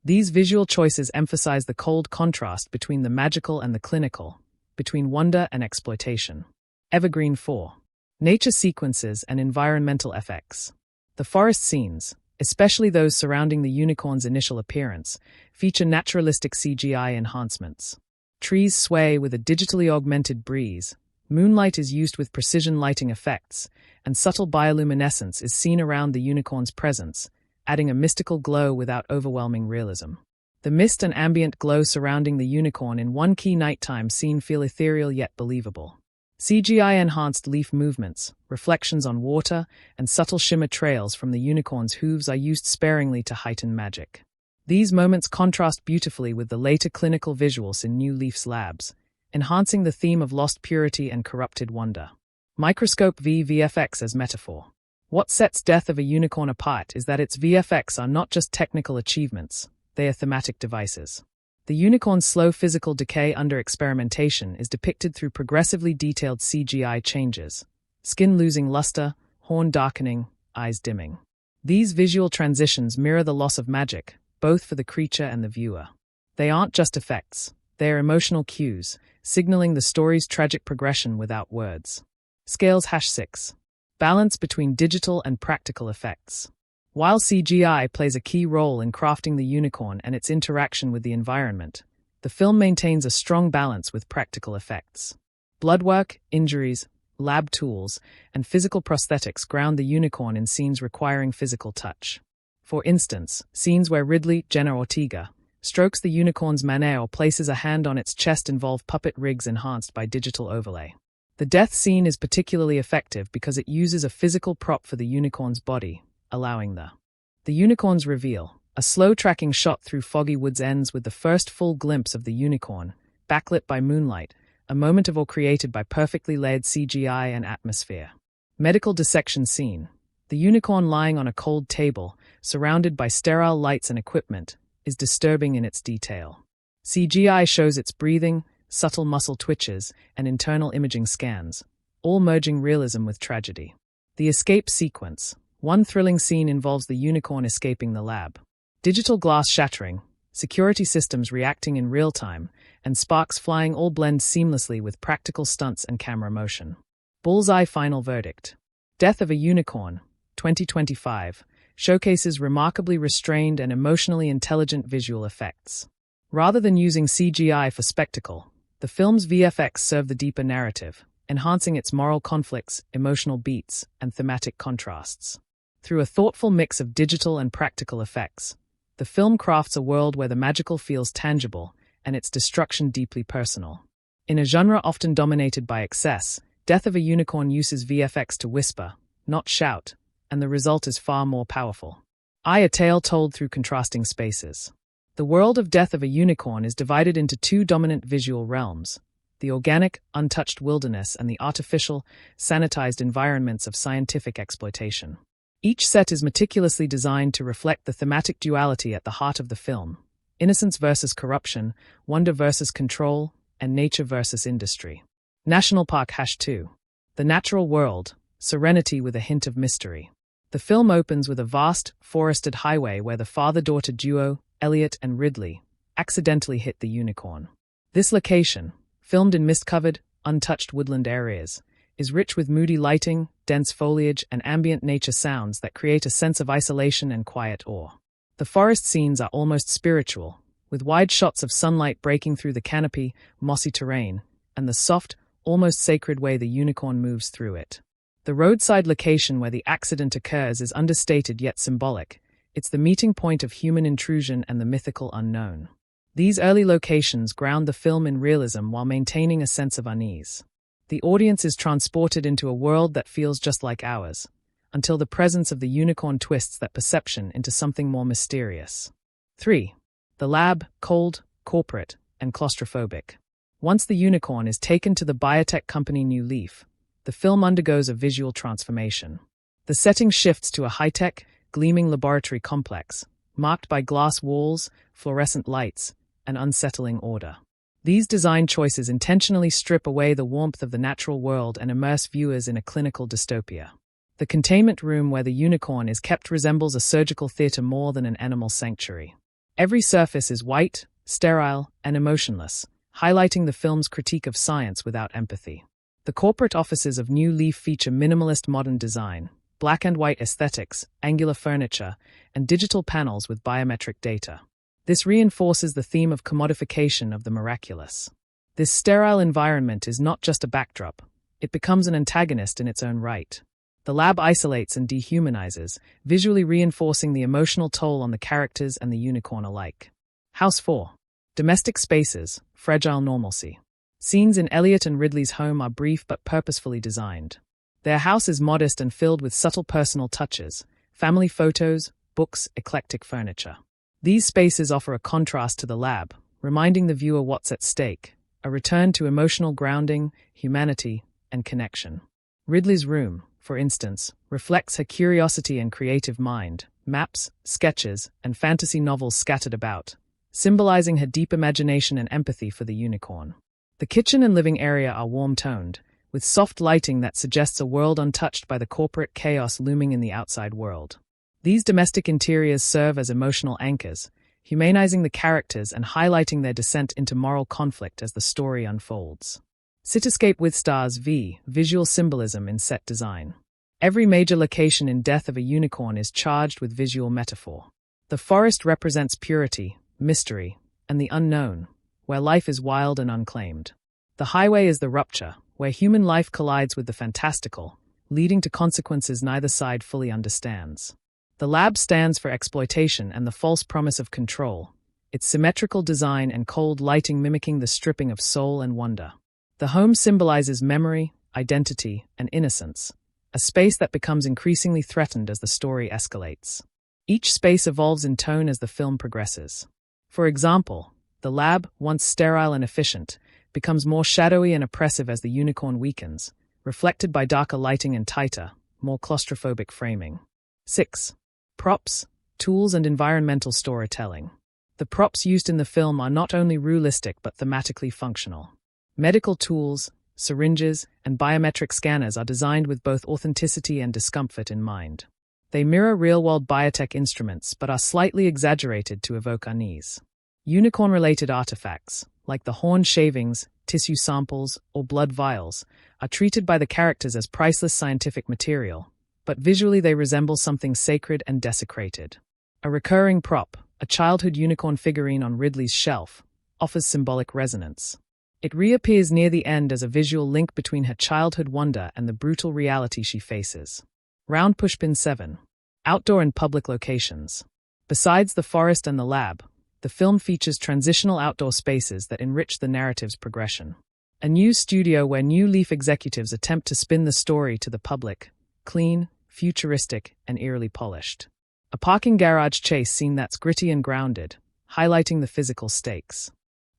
These visual choices emphasize the cold contrast between the magical and the clinical, between wonder and exploitation. Evergreen 4. Nature sequences and environmental effects. The forest scenes, especially those surrounding the unicorn's initial appearance, feature naturalistic CGI enhancements. Trees sway with a digitally augmented breeze, moonlight is used with precision lighting effects, and subtle bioluminescence is seen around the unicorn's presence, adding a mystical glow without overwhelming realism. The mist and ambient glow surrounding the unicorn in one key nighttime scene feel ethereal yet believable. CGI-enhanced leaf movements, reflections on water, and subtle shimmer trails from the unicorn's hooves are used sparingly to heighten magic. These moments contrast beautifully with the later clinical visuals in New Leaf's labs, enhancing the theme of lost purity and corrupted wonder. Microscope VFX as metaphor. What sets Death of a Unicorn apart is that its VFX are not just technical achievements, they are thematic devices. The unicorn's slow physical decay under experimentation is depicted through progressively detailed CGI changes, skin losing luster, horn darkening, eyes dimming. These visual transitions mirror the loss of magic, both for the creature and the viewer. They aren't just effects, they are emotional cues, signaling the story's tragic progression without words. Scales #6. Balance between digital and practical effects. While CGI plays a key role in crafting the unicorn and its interaction with the environment, the film maintains a strong balance with practical effects. Bloodwork, injuries, lab tools, and physical prosthetics ground the unicorn in scenes requiring physical touch. For instance, scenes where Jenna Ortega, strokes the unicorn's mane or places a hand on its chest involve puppet rigs enhanced by digital overlay. The death scene is particularly effective because it uses a physical prop for the unicorn's body, allowing the unicorn's reveal. A slow tracking shot through foggy woods ends with the first full glimpse of the unicorn, backlit by moonlight, a moment of awe created by perfectly layered CGI and atmosphere. Medical dissection scene. The unicorn lying on a cold table, surrounded by sterile lights and equipment, is disturbing in its detail. CGI shows its breathing, subtle muscle twitches, and internal imaging scans, all merging realism with tragedy. The escape sequence. One thrilling scene involves the unicorn escaping the lab. Digital glass shattering, security systems reacting in real time, and sparks flying all blend seamlessly with practical stunts and camera motion. Bullseye final verdict. Death of a Unicorn, 2025, showcases remarkably restrained and emotionally intelligent visual effects. Rather than using CGI for spectacle, the The film's VFX serve the deeper narrative, enhancing its moral conflicts, emotional beats, and thematic contrasts. Through a thoughtful mix of digital and practical effects, the film crafts a world where the magical feels tangible and its destruction deeply personal. In a genre often dominated by excess, Death of a Unicorn uses VFX to whisper, not shout, and the result is far more powerful. A tale told through contrasting spaces. The world of Death of a Unicorn is divided into two dominant visual realms: the organic, untouched wilderness and the artificial, sanitized environments of scientific exploitation. Each set is meticulously designed to reflect the thematic duality at the heart of the film: innocence versus corruption, wonder versus control, and nature versus industry. National Park #2. The natural world, serenity with a hint of mystery. The film opens with a vast, forested highway where the father-daughter duo, Elliot and Ridley, accidentally hit the unicorn. This location, filmed in mist-covered, untouched woodland areas, is rich with moody lighting, dense foliage, and ambient nature sounds that create a sense of isolation and quiet awe. The forest scenes are almost spiritual, with wide shots of sunlight breaking through the canopy, mossy terrain, and the soft, almost sacred way the unicorn moves through it. The roadside location where the accident occurs is understated yet symbolic. It's the meeting point of human intrusion and the mythical unknown. These early locations ground the film in realism while maintaining a sense of unease. The audience is transported into a world that feels just like ours, until the presence of the unicorn twists that perception into something more mysterious. 3. The lab, cold, corporate, and claustrophobic. Once the unicorn is taken to the biotech company New Leaf, the film undergoes a visual transformation. The setting shifts to a high-tech, gleaming laboratory complex, marked by glass walls, fluorescent lights, and unsettling order. These design choices intentionally strip away the warmth of the natural world and immerse viewers in a clinical dystopia. The containment room where the unicorn is kept resembles a surgical theater more than an animal sanctuary. Every surface is white, sterile, and emotionless, highlighting the film's critique of science without empathy. The corporate offices of New Leaf feature minimalist modern design, black and white aesthetics, angular furniture, and digital panels with biometric data. This reinforces the theme of commodification of the miraculous. This sterile environment is not just a backdrop, it becomes an antagonist in its own right. The lab isolates and dehumanizes, visually reinforcing the emotional toll on the characters and the unicorn alike. House 4. Domestic spaces, fragile normalcy. Scenes in Elliot and Ridley's home are brief but purposefully designed. Their house is modest and filled with subtle personal touches, family photos, books, eclectic furniture. These spaces offer a contrast to the lab, reminding the viewer what's at stake: a return to emotional grounding, humanity, and connection. Ridley's room, for instance, reflects her curiosity and creative mind, maps, sketches, and fantasy novels scattered about, symbolizing her deep imagination and empathy for the unicorn. The kitchen and living area are warm-toned, with soft lighting that suggests a world untouched by the corporate chaos looming in the outside world. These domestic interiors serve as emotional anchors, humanizing the characters and highlighting their descent into moral conflict as the story unfolds. Cityscape with stars v. Visual symbolism in set design. Every major location in Death of a Unicorn is charged with visual metaphor. The forest represents purity, mystery, and the unknown, where life is wild and unclaimed. The highway is the rupture, where human life collides with the fantastical, leading to consequences neither side fully understands. The lab stands for exploitation and the false promise of control, its symmetrical design and cold lighting mimicking the stripping of soul and wonder. The home symbolizes memory, identity, and innocence, a space that becomes increasingly threatened as the story escalates. Each space evolves in tone as the film progresses. For example, the lab, once sterile and efficient, becomes more shadowy and oppressive as the unicorn weakens, reflected by darker lighting and tighter, more claustrophobic framing. 6. Props, tools and environmental storytelling. The props used in the film are not only realistic but thematically functional. Medical tools, syringes, and biometric scanners are designed with both authenticity and discomfort in mind. They mirror real-world biotech instruments but are slightly exaggerated to evoke unease. Unicorn-related artifacts, like the horn shavings, tissue samples, or blood vials, are treated by the characters as priceless scientific material, but visually they resemble something sacred and desecrated. A recurring prop, a childhood unicorn figurine on Ridley's shelf, offers symbolic resonance. It reappears near the end as a visual link between her childhood wonder and the brutal reality she faces. Round Pushpin 7. Outdoor and public locations. Besides the forest and the lab, the film features transitional outdoor spaces that enrich the narrative's progression. A new studio where New Leaf executives attempt to spin the story to the public, clean, futuristic, and eerily polished. A parking garage chase scene that's gritty and grounded, highlighting the physical stakes.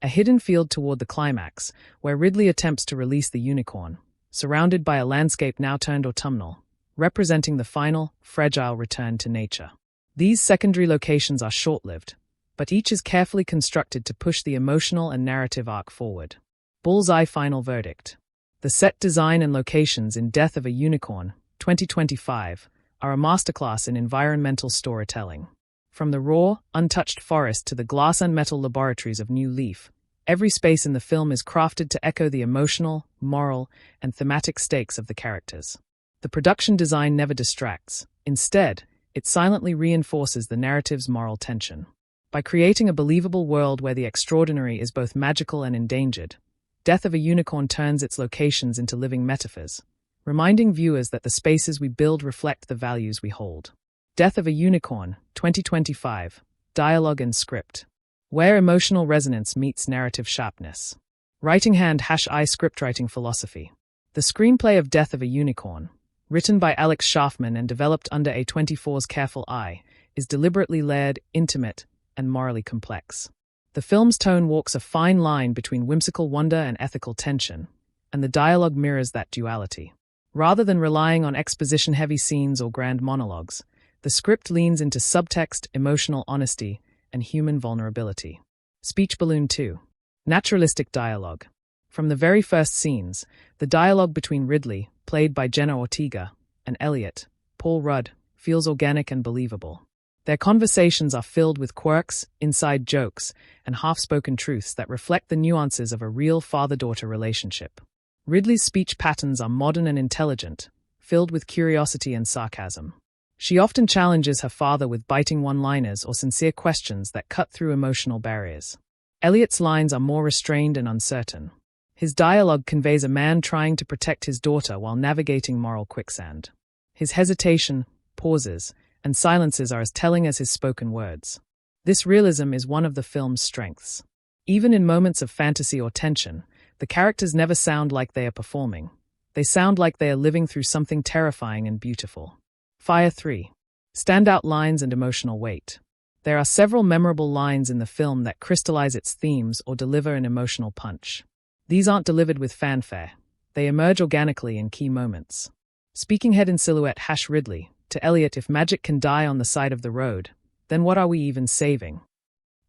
A hidden field toward the climax, where Ridley attempts to release the unicorn, surrounded by a landscape now turned autumnal, representing the final, fragile return to nature. These secondary locations are short-lived, but each is carefully constructed to push the emotional and narrative arc forward. Bullseye final verdict. The set design and locations in Death of a Unicorn, 2025, are a masterclass in environmental storytelling. From the raw, untouched forest to the glass and metal laboratories of New Leaf, every space in the film is crafted to echo the emotional, moral, and thematic stakes of the characters. The production design never distracts. Instead, it silently reinforces the narrative's moral tension. By creating a believable world where the extraordinary is both magical and endangered, Death of a Unicorn turns its locations into living metaphors, reminding viewers that the spaces we build reflect the values we hold. Death of a Unicorn, 2025, Dialogue and Script. Where emotional resonance meets narrative sharpness. Writing hand #I scriptwriting philosophy. The screenplay of Death of a Unicorn, written by Alex Scharfman and developed under A24’s careful eye, is deliberately layered, intimate, and morally complex. The film's tone walks a fine line between whimsical wonder and ethical tension, and the dialogue mirrors that duality. Rather than relying on exposition-heavy scenes or grand monologues, the script leans into subtext, emotional honesty, and human vulnerability. Speech Balloon 2. Naturalistic dialogue. From the very first scenes, the dialogue between Ridley, played by Jenna Ortega, and Elliot, Paul Rudd, feels organic and believable. Their conversations are filled with quirks, inside jokes, and half-spoken truths that reflect the nuances of a real father-daughter relationship. Ridley's speech patterns are modern and intelligent, filled with curiosity and sarcasm. She often challenges her father with biting one-liners or sincere questions that cut through emotional barriers. Elliot's lines are more restrained and uncertain. His dialogue conveys a man trying to protect his daughter while navigating moral quicksand. His hesitation, pauses, and silences are as telling as his spoken words. This realism is one of the film's strengths. Even in moments of fantasy or tension, the characters never sound like they are performing. They sound like they are living through something terrifying and beautiful. Fire 3. Standout lines and emotional weight. There are several memorable lines in the film that crystallize its themes or deliver an emotional punch. These aren't delivered with fanfare. They emerge organically in key moments. Speaking head in silhouette #Ridley, to Elliot, if magic can die on the side of the road, then what are we even saving?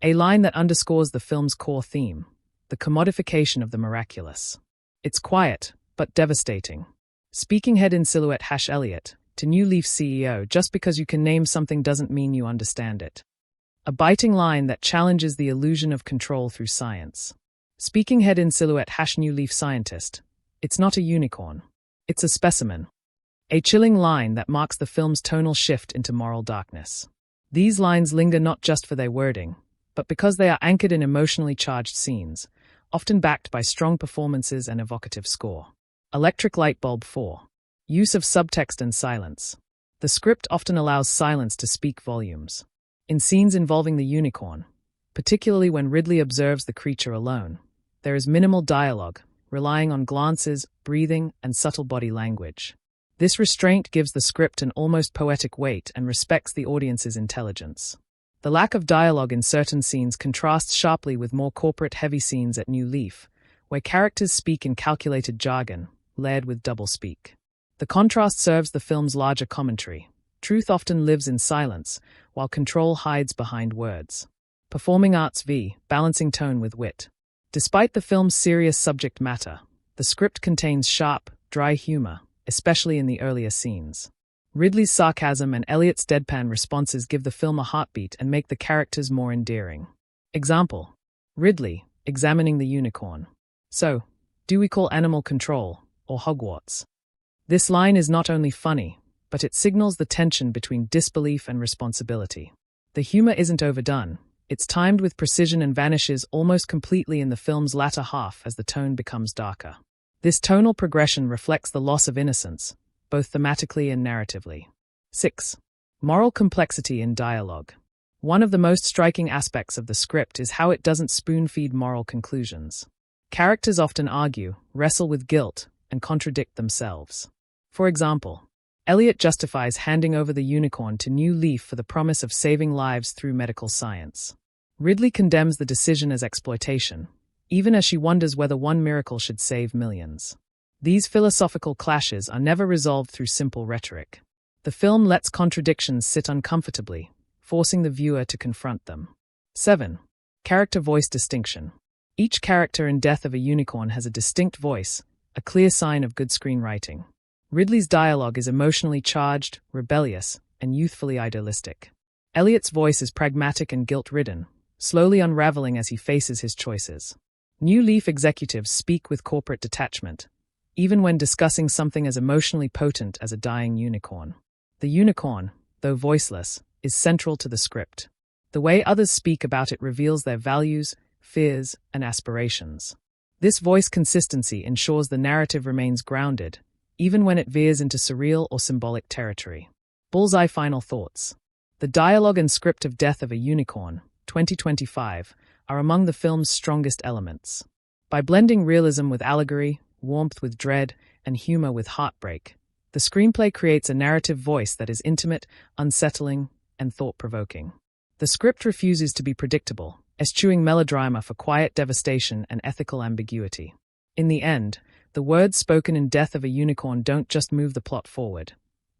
A line that underscores the film's core theme, the commodification of the miraculous. It's quiet, but devastating. Speaking head in silhouette #Elliot, to New Leaf CEO, just because you can name something doesn't mean you understand it. A biting line that challenges the illusion of control through science. Speaking head in silhouette #New Leaf scientist, it's not a unicorn. It's a specimen. A chilling line that marks the film's tonal shift into moral darkness. These lines linger not just for their wording, but because they are anchored in emotionally charged scenes, often backed by strong performances and evocative score. Electric light bulb 4. Use of subtext and silence. The script often allows silence to speak volumes. In scenes involving the unicorn, particularly when Ridley observes the creature alone, there is minimal dialogue, relying on glances, breathing, and subtle body language. This restraint gives the script an almost poetic weight and respects the audience's intelligence. The lack of dialogue in certain scenes contrasts sharply with more corporate-heavy scenes at New Leaf, where characters speak in calculated jargon, layered with doublespeak. The contrast serves the film's larger commentary. Truth often lives in silence, while control hides behind words. Performing Arts v. Balancing tone with wit. Despite the film's serious subject matter, the script contains sharp, dry humor, especially in the earlier scenes. Ridley's sarcasm and Elliot's deadpan responses give the film a heartbeat and make the characters more endearing. Example: Ridley, examining the unicorn. So, do we call animal control, or Hogwarts? This line is not only funny, but it signals the tension between disbelief and responsibility. The humor isn't overdone, It's timed with precision and vanishes almost completely in the film's latter half as the tone becomes darker. This tonal progression reflects the loss of innocence, both thematically and narratively. 6. Moral complexity in dialogue. One of the most striking aspects of the script is how it doesn't spoon-feed moral conclusions. Characters often argue, wrestle with guilt, and contradict themselves. For example, Elliot justifies handing over the unicorn to New Leaf for the promise of saving lives through medical science. Ridley condemns the decision as exploitation, even as she wonders whether one miracle should save millions. These philosophical clashes are never resolved through simple rhetoric. The film lets contradictions sit uncomfortably, forcing the viewer to confront them. 7. Character voice distinction. Each character in Death of a Unicorn has a distinct voice, a clear sign of good screenwriting. Ridley's dialogue is emotionally charged, rebellious, and youthfully idealistic. Elliot's voice is pragmatic and guilt-ridden, slowly unraveling as he faces his choices. New Leaf executives speak with corporate detachment, even when discussing something as emotionally potent as a dying unicorn. The unicorn, though voiceless, is central to the script. The way others speak about it reveals their values, fears, and aspirations. This voice consistency ensures the narrative remains grounded, even when it veers into surreal or symbolic territory. Bullseye final thoughts. The dialogue and script of Death of a Unicorn, 2025, are among the film's strongest elements. By blending realism with allegory, warmth with dread, and humor with heartbreak, the screenplay creates a narrative voice that is intimate, unsettling, and thought-provoking. The script refuses to be predictable, eschewing melodrama for quiet devastation and ethical ambiguity. In the end, the words spoken in Death of a Unicorn don't just move the plot forward.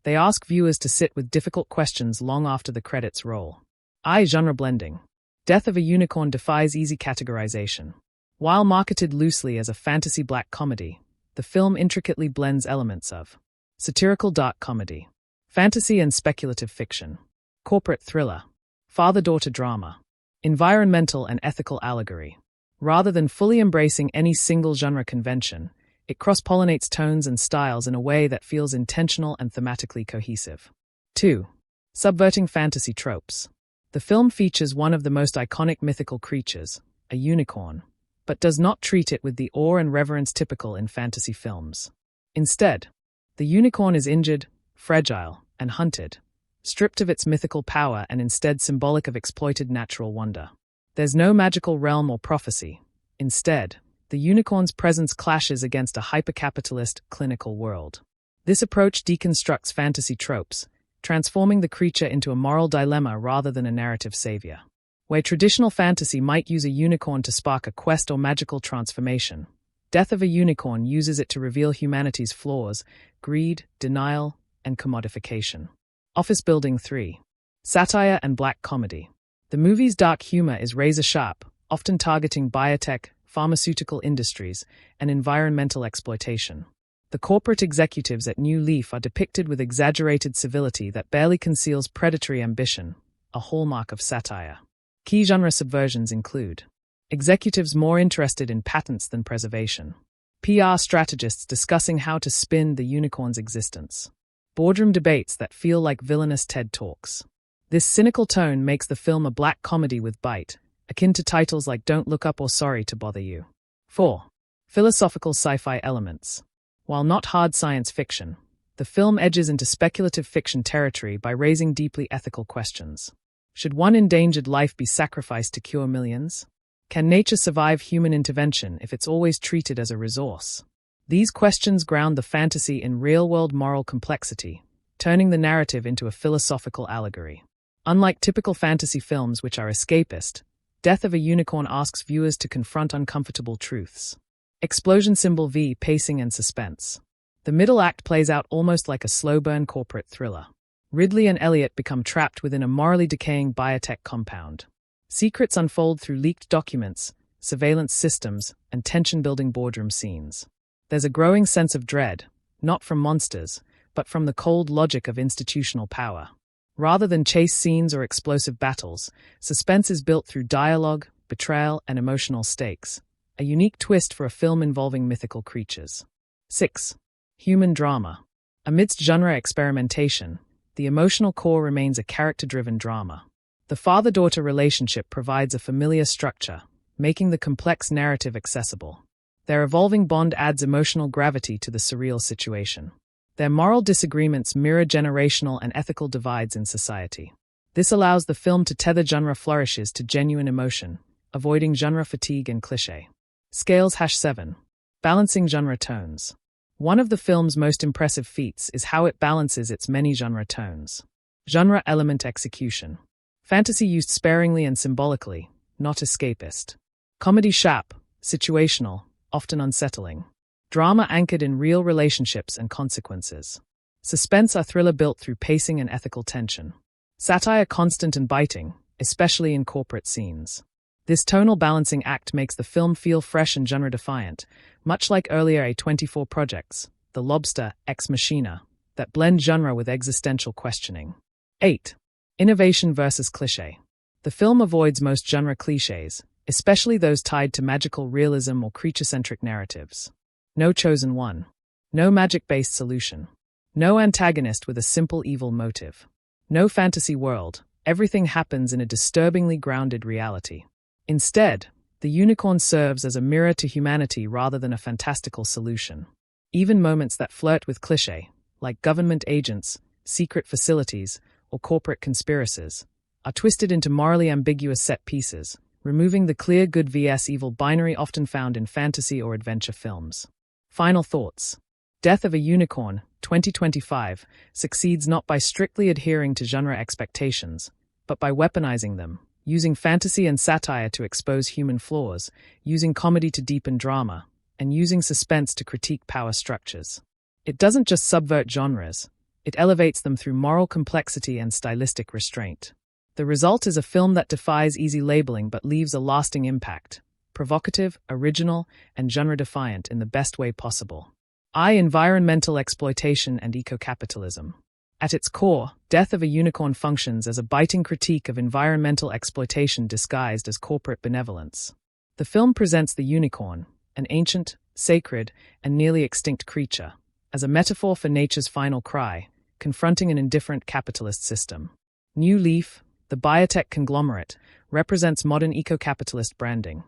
They ask viewers to sit with difficult questions long after the credits roll. Genre blending. Death of a Unicorn defies easy categorization. While marketed loosely as a fantasy black comedy, the film intricately blends elements of satirical dark comedy, fantasy and speculative fiction, corporate thriller, father-daughter drama, environmental and ethical allegory. Rather than fully embracing any single genre convention, it cross-pollinates tones and styles in a way that feels intentional and thematically cohesive. 2. Subverting fantasy tropes. The film features one of the most iconic mythical creatures, a unicorn, but does not treat it with the awe and reverence typical in fantasy films. Instead, the unicorn is injured, fragile, and hunted, stripped of its mythical power and instead symbolic of exploited natural wonder. There's no magical realm or prophecy. Instead, the unicorn's presence clashes against a hyper-capitalist, clinical world. This approach deconstructs fantasy tropes, transforming the creature into a moral dilemma rather than a narrative savior. Where traditional fantasy might use a unicorn to spark a quest or magical transformation, Death of a Unicorn uses it to reveal humanity's flaws, greed, denial, and commodification. Office Building 3. Satire and black comedy. The movie's dark humor is razor-sharp, often targeting biotech, pharmaceutical industries, and environmental exploitation. The corporate executives at New Leaf are depicted with exaggerated civility that barely conceals predatory ambition, a hallmark of satire. Key genre subversions include executives more interested in patents than preservation, PR strategists discussing how to spin the unicorn's existence, boardroom debates that feel like villainous TED Talks. This cynical tone makes the film a black comedy with bite, akin to titles like Don't Look Up or Sorry to Bother You. 4. Philosophical sci-fi elements. While not hard science fiction, the film edges into speculative fiction territory by raising deeply ethical questions. Should one endangered life be sacrificed to cure millions? Can nature survive human intervention if it's always treated as a resource? These questions ground the fantasy in real-world moral complexity, turning the narrative into a philosophical allegory. Unlike typical fantasy films which are escapist, Death of a Unicorn asks viewers to confront uncomfortable truths. Explosion symbol V. Pacing and suspense. The middle act plays out almost like a slow-burn corporate thriller. Ridley and Elliot become trapped within a morally decaying biotech compound. Secrets unfold through leaked documents, surveillance systems, and tension-building boardroom scenes. There's a growing sense of dread, not from monsters, but from the cold logic of institutional power. Rather than chase scenes or explosive battles, suspense is built through dialogue, betrayal, and emotional stakes, a unique twist for a film involving mythical creatures. 6. Human drama. Amidst genre experimentation, the emotional core remains a character-driven drama. The father-daughter relationship provides a familiar structure, making the complex narrative accessible. Their evolving bond adds emotional gravity to the surreal situation. Their moral disagreements mirror generational and ethical divides in society. This allows the film to tether genre flourishes to genuine emotion, avoiding genre fatigue and cliché. Scales #7. Balancing genre tones. One of the film's most impressive feats is how it balances its many genre tones. Genre element execution. Fantasy used sparingly and symbolically, not escapist. Comedy sharp, situational, often unsettling. Drama anchored in real relationships and consequences. Suspense are thriller built through pacing and ethical tension. Satire constant and biting, especially in corporate scenes. This tonal balancing act makes the film feel fresh and genre-defiant, much like earlier A24 projects, The Lobster, Ex Machina, that blend genre with existential questioning. 8. Innovation versus cliché. The film avoids most genre clichés, especially those tied to magical realism or creature-centric narratives. No chosen one. No magic-based solution. No antagonist with a simple evil motive. No fantasy world. Everything happens in a disturbingly grounded reality. Instead, the unicorn serves as a mirror to humanity rather than a fantastical solution. Even moments that flirt with cliché, like government agents, secret facilities, or corporate conspiracies, are twisted into morally ambiguous set pieces, removing the clear good vs evil binary often found in fantasy or adventure films. Final thoughts. Death of a Unicorn, 2025, succeeds not by strictly adhering to genre expectations, but by weaponizing them, using fantasy and satire to expose human flaws, using comedy to deepen drama, and using suspense to critique power structures. It doesn't just subvert genres, it elevates them through moral complexity and stylistic restraint. The result is a film that defies easy labeling but leaves a lasting impact, provocative, original, and genre-defiant in the best way possible. Environmental exploitation and eco-capitalism. At its core, Death of a Unicorn functions as a biting critique of environmental exploitation disguised as corporate benevolence. The film presents the unicorn, an ancient, sacred, and nearly extinct creature, as a metaphor for nature's final cry, confronting an indifferent capitalist system. New Leaf, the biotech conglomerate, represents modern eco-capitalist branding.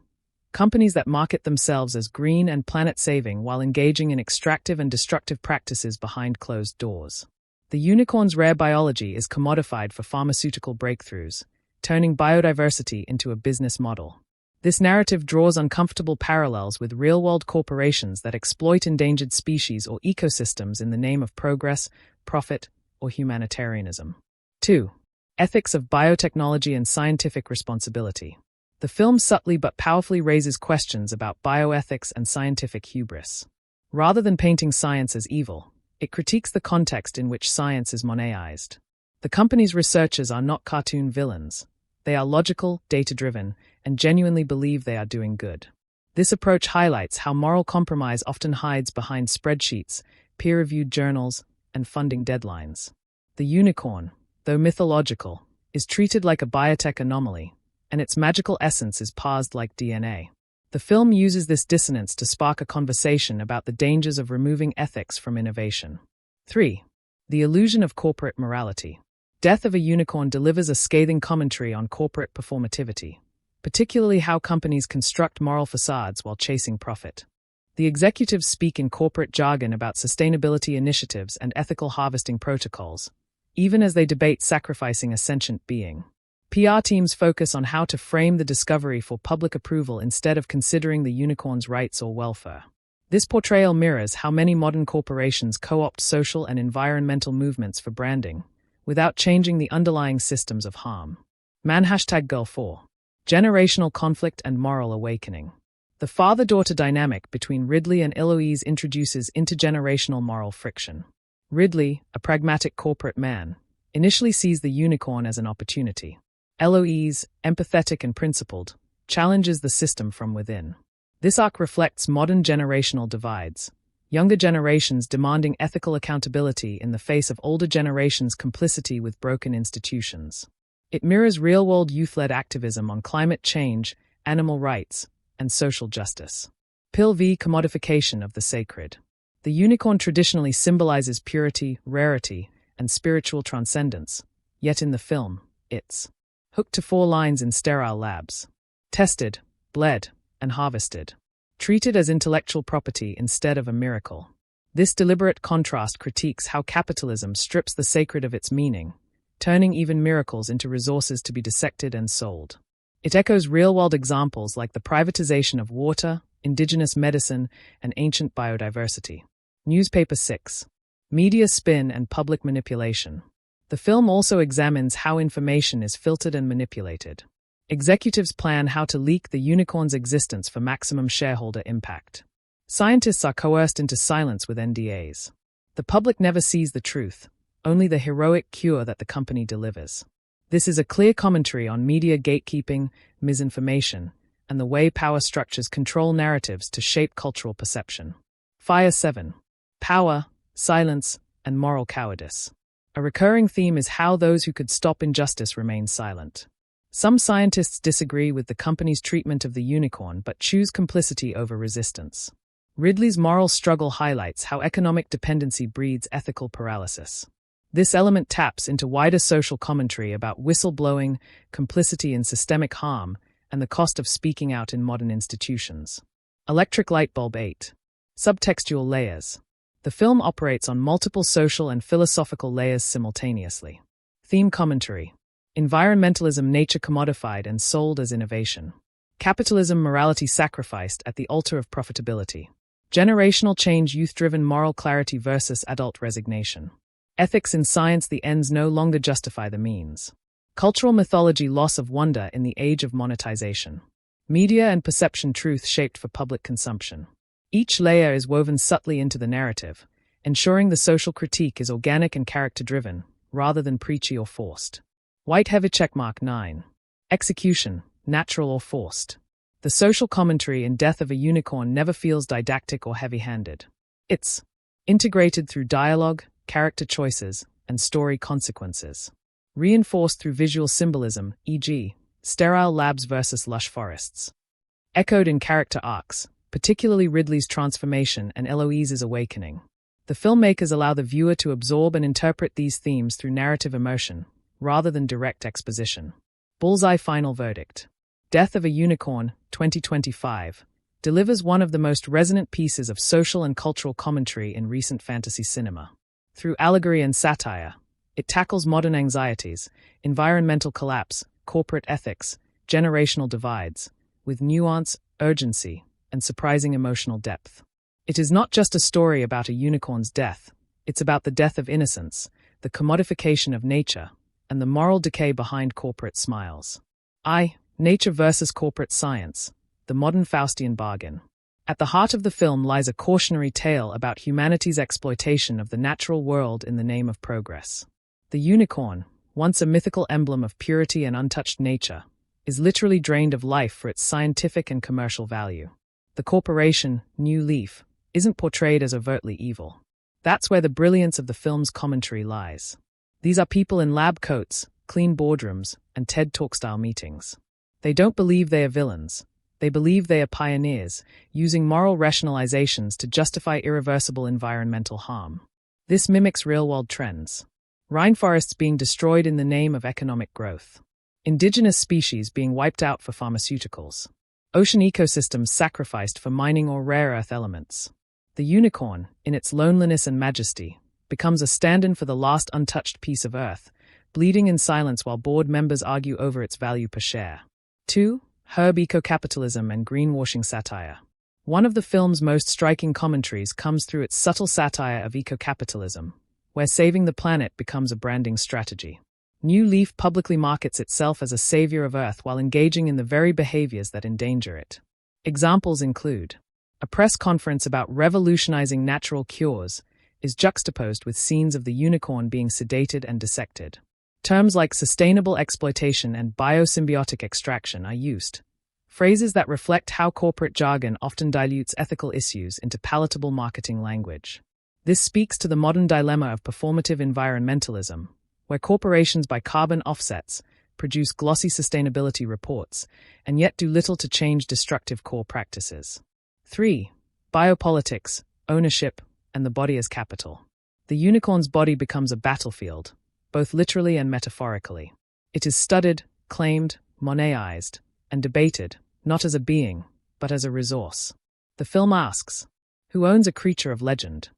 Companies that market themselves as green and planet-saving while engaging in extractive and destructive practices behind closed doors. The unicorn's rare biology is commodified for pharmaceutical breakthroughs, turning biodiversity into a business model. This narrative draws uncomfortable parallels with real-world corporations that exploit endangered species or ecosystems in the name of progress, profit, or humanitarianism. 2. Ethics of biotechnology and scientific responsibility. The film subtly but powerfully raises questions about bioethics and scientific hubris. Rather than painting science as evil, it critiques the context in which science is monetized. The company's researchers are not cartoon villains. They are logical, data-driven, and genuinely believe they are doing good. This approach highlights how moral compromise often hides behind spreadsheets, peer-reviewed journals, and funding deadlines. The unicorn, though mythological, is treated like a biotech anomaly, and its magical essence is parsed like DNA. The film uses this dissonance to spark a conversation about the dangers of removing ethics from innovation. 3. The illusion of corporate morality. Death of a Unicorn delivers a scathing commentary on corporate performativity, particularly how companies construct moral facades while chasing profit. The executives speak in corporate jargon about sustainability initiatives and ethical harvesting protocols, even as they debate sacrificing a sentient being. PR teams focus on how to frame the discovery for public approval instead of considering the unicorn's rights or welfare. This portrayal mirrors how many modern corporations co-opt social and environmental movements for branding, without changing the underlying systems of harm. #Girl 4. Generational conflict and moral awakening. The father-daughter dynamic between Ridley and Eloise introduces intergenerational moral friction. Ridley, a pragmatic corporate man, initially sees the unicorn as an opportunity. Eloise, empathetic and principled, challenges the system from within. This arc reflects modern generational divides, younger generations demanding ethical accountability in the face of older generations' complicity with broken institutions. It mirrors real-world youth-led activism on climate change, animal rights, and social justice. Pill v. Commodification of the sacred. The unicorn traditionally symbolizes purity, rarity, and spiritual transcendence, yet in the film, it's hooked to 4 lines in sterile labs. Tested, bled, and harvested. Treated as intellectual property instead of a miracle. This deliberate contrast critiques how capitalism strips the sacred of its meaning, turning even miracles into resources to be dissected and sold. It echoes real-world examples like the privatization of water, indigenous medicine, and ancient biodiversity. Newspaper 6. Media spin and public manipulation. The film also examines how information is filtered and manipulated. Executives plan how to leak the unicorn's existence for maximum shareholder impact. Scientists are coerced into silence with NDAs. The public never sees the truth, only the heroic cure that the company delivers. This is a clear commentary on media gatekeeping, misinformation, and the way power structures control narratives to shape cultural perception. Fire 7. Power, silence, and moral cowardice. A recurring theme is how those who could stop injustice remain silent. Some scientists disagree with the company's treatment of the unicorn but choose complicity over resistance. Ridley's moral struggle highlights how economic dependency breeds ethical paralysis. This element taps into wider social commentary about whistleblowing, complicity in systemic harm, and the cost of speaking out in modern institutions. Electric light bulb 8. Subtextual layers. The film operates on multiple social and philosophical layers simultaneously. Theme commentary. Environmentalism, nature commodified and sold as innovation. Capitalism, morality sacrificed at the altar of profitability. Generational change, youth-driven moral clarity versus adult resignation. Ethics in science, the ends no longer justify the means. Cultural mythology, loss of wonder in the age of monetization. Media and perception, truth shaped for public consumption. Each layer is woven subtly into the narrative, ensuring the social critique is organic and character-driven, rather than preachy or forced. White heavy checkmark 9. Execution, natural or forced. The social commentary in Death of a Unicorn never feels didactic or heavy-handed. It's integrated through dialogue, character choices, and story consequences. Reinforced through visual symbolism, e.g., sterile labs versus lush forests. Echoed in character arcs, particularly Ridley's transformation and Eloise's awakening. The filmmakers allow the viewer to absorb and interpret these themes through narrative emotion, rather than direct exposition. Bullseye final verdict. Death of a Unicorn, 2025, delivers one of the most resonant pieces of social and cultural commentary in recent fantasy cinema. Through allegory and satire, it tackles modern anxieties, environmental collapse, corporate ethics, generational divides, with nuance, urgency, and surprising emotional depth. It is not just a story about a unicorn's death, it's about the death of innocence, the commodification of nature, and the moral decay behind corporate smiles. Nature versus corporate science, the modern Faustian bargain. At the heart of the film lies a cautionary tale about humanity's exploitation of the natural world in the name of progress. The unicorn, once a mythical emblem of purity and untouched nature, is literally drained of life for its scientific and commercial value. The corporation, New Leaf, isn't portrayed as overtly evil. That's where the brilliance of the film's commentary lies. These are people in lab coats, clean boardrooms, and TED Talk-style meetings. They don't believe they are villains. They believe they are pioneers, using moral rationalizations to justify irreversible environmental harm. This mimics real-world trends. Rainforests being destroyed in the name of economic growth. Indigenous species being wiped out for pharmaceuticals. Ocean ecosystems sacrificed for mining or rare earth elements. The unicorn, in its loneliness and majesty, becomes a stand-in for the last untouched piece of earth, bleeding in silence while board members argue over its value per share. 2. Herb eco-capitalism and greenwashing satire. One of the film's most striking commentaries comes through its subtle satire of eco-capitalism, where saving the planet becomes a branding strategy. New Leaf publicly markets itself as a savior of Earth while engaging in the very behaviors that endanger it. Examples include a press conference about revolutionizing natural cures is juxtaposed with scenes of the unicorn being sedated and dissected. Terms like sustainable exploitation and biosymbiotic extraction are used, phrases that reflect how corporate jargon often dilutes ethical issues into palatable marketing language. This speaks to the modern dilemma of performative environmentalism, where corporations buy carbon offsets, produce glossy sustainability reports, and yet do little to change destructive core practices. 3. Biopolitics, ownership, and the body as capital. The unicorn's body becomes a battlefield, both literally and metaphorically. It is studied, claimed, monetized, and debated, not as a being, but as a resource. The film asks, who owns a creature of legend?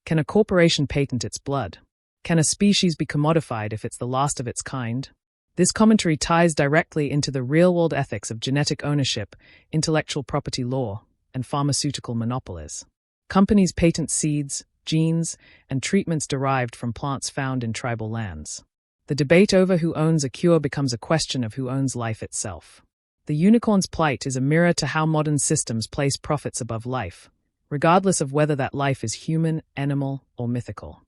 Can a corporation patent its blood? Can a species be commodified if it's the last of its kind? This commentary ties directly into the real-world ethics of genetic ownership, intellectual property law, and pharmaceutical monopolies. Companies patent seeds, genes, and treatments derived from plants found in tribal lands. The debate over who owns a cure becomes a question of who owns life itself. The unicorn's plight is a mirror to how modern systems place profits above life, regardless of whether that life is human, animal, or mythical.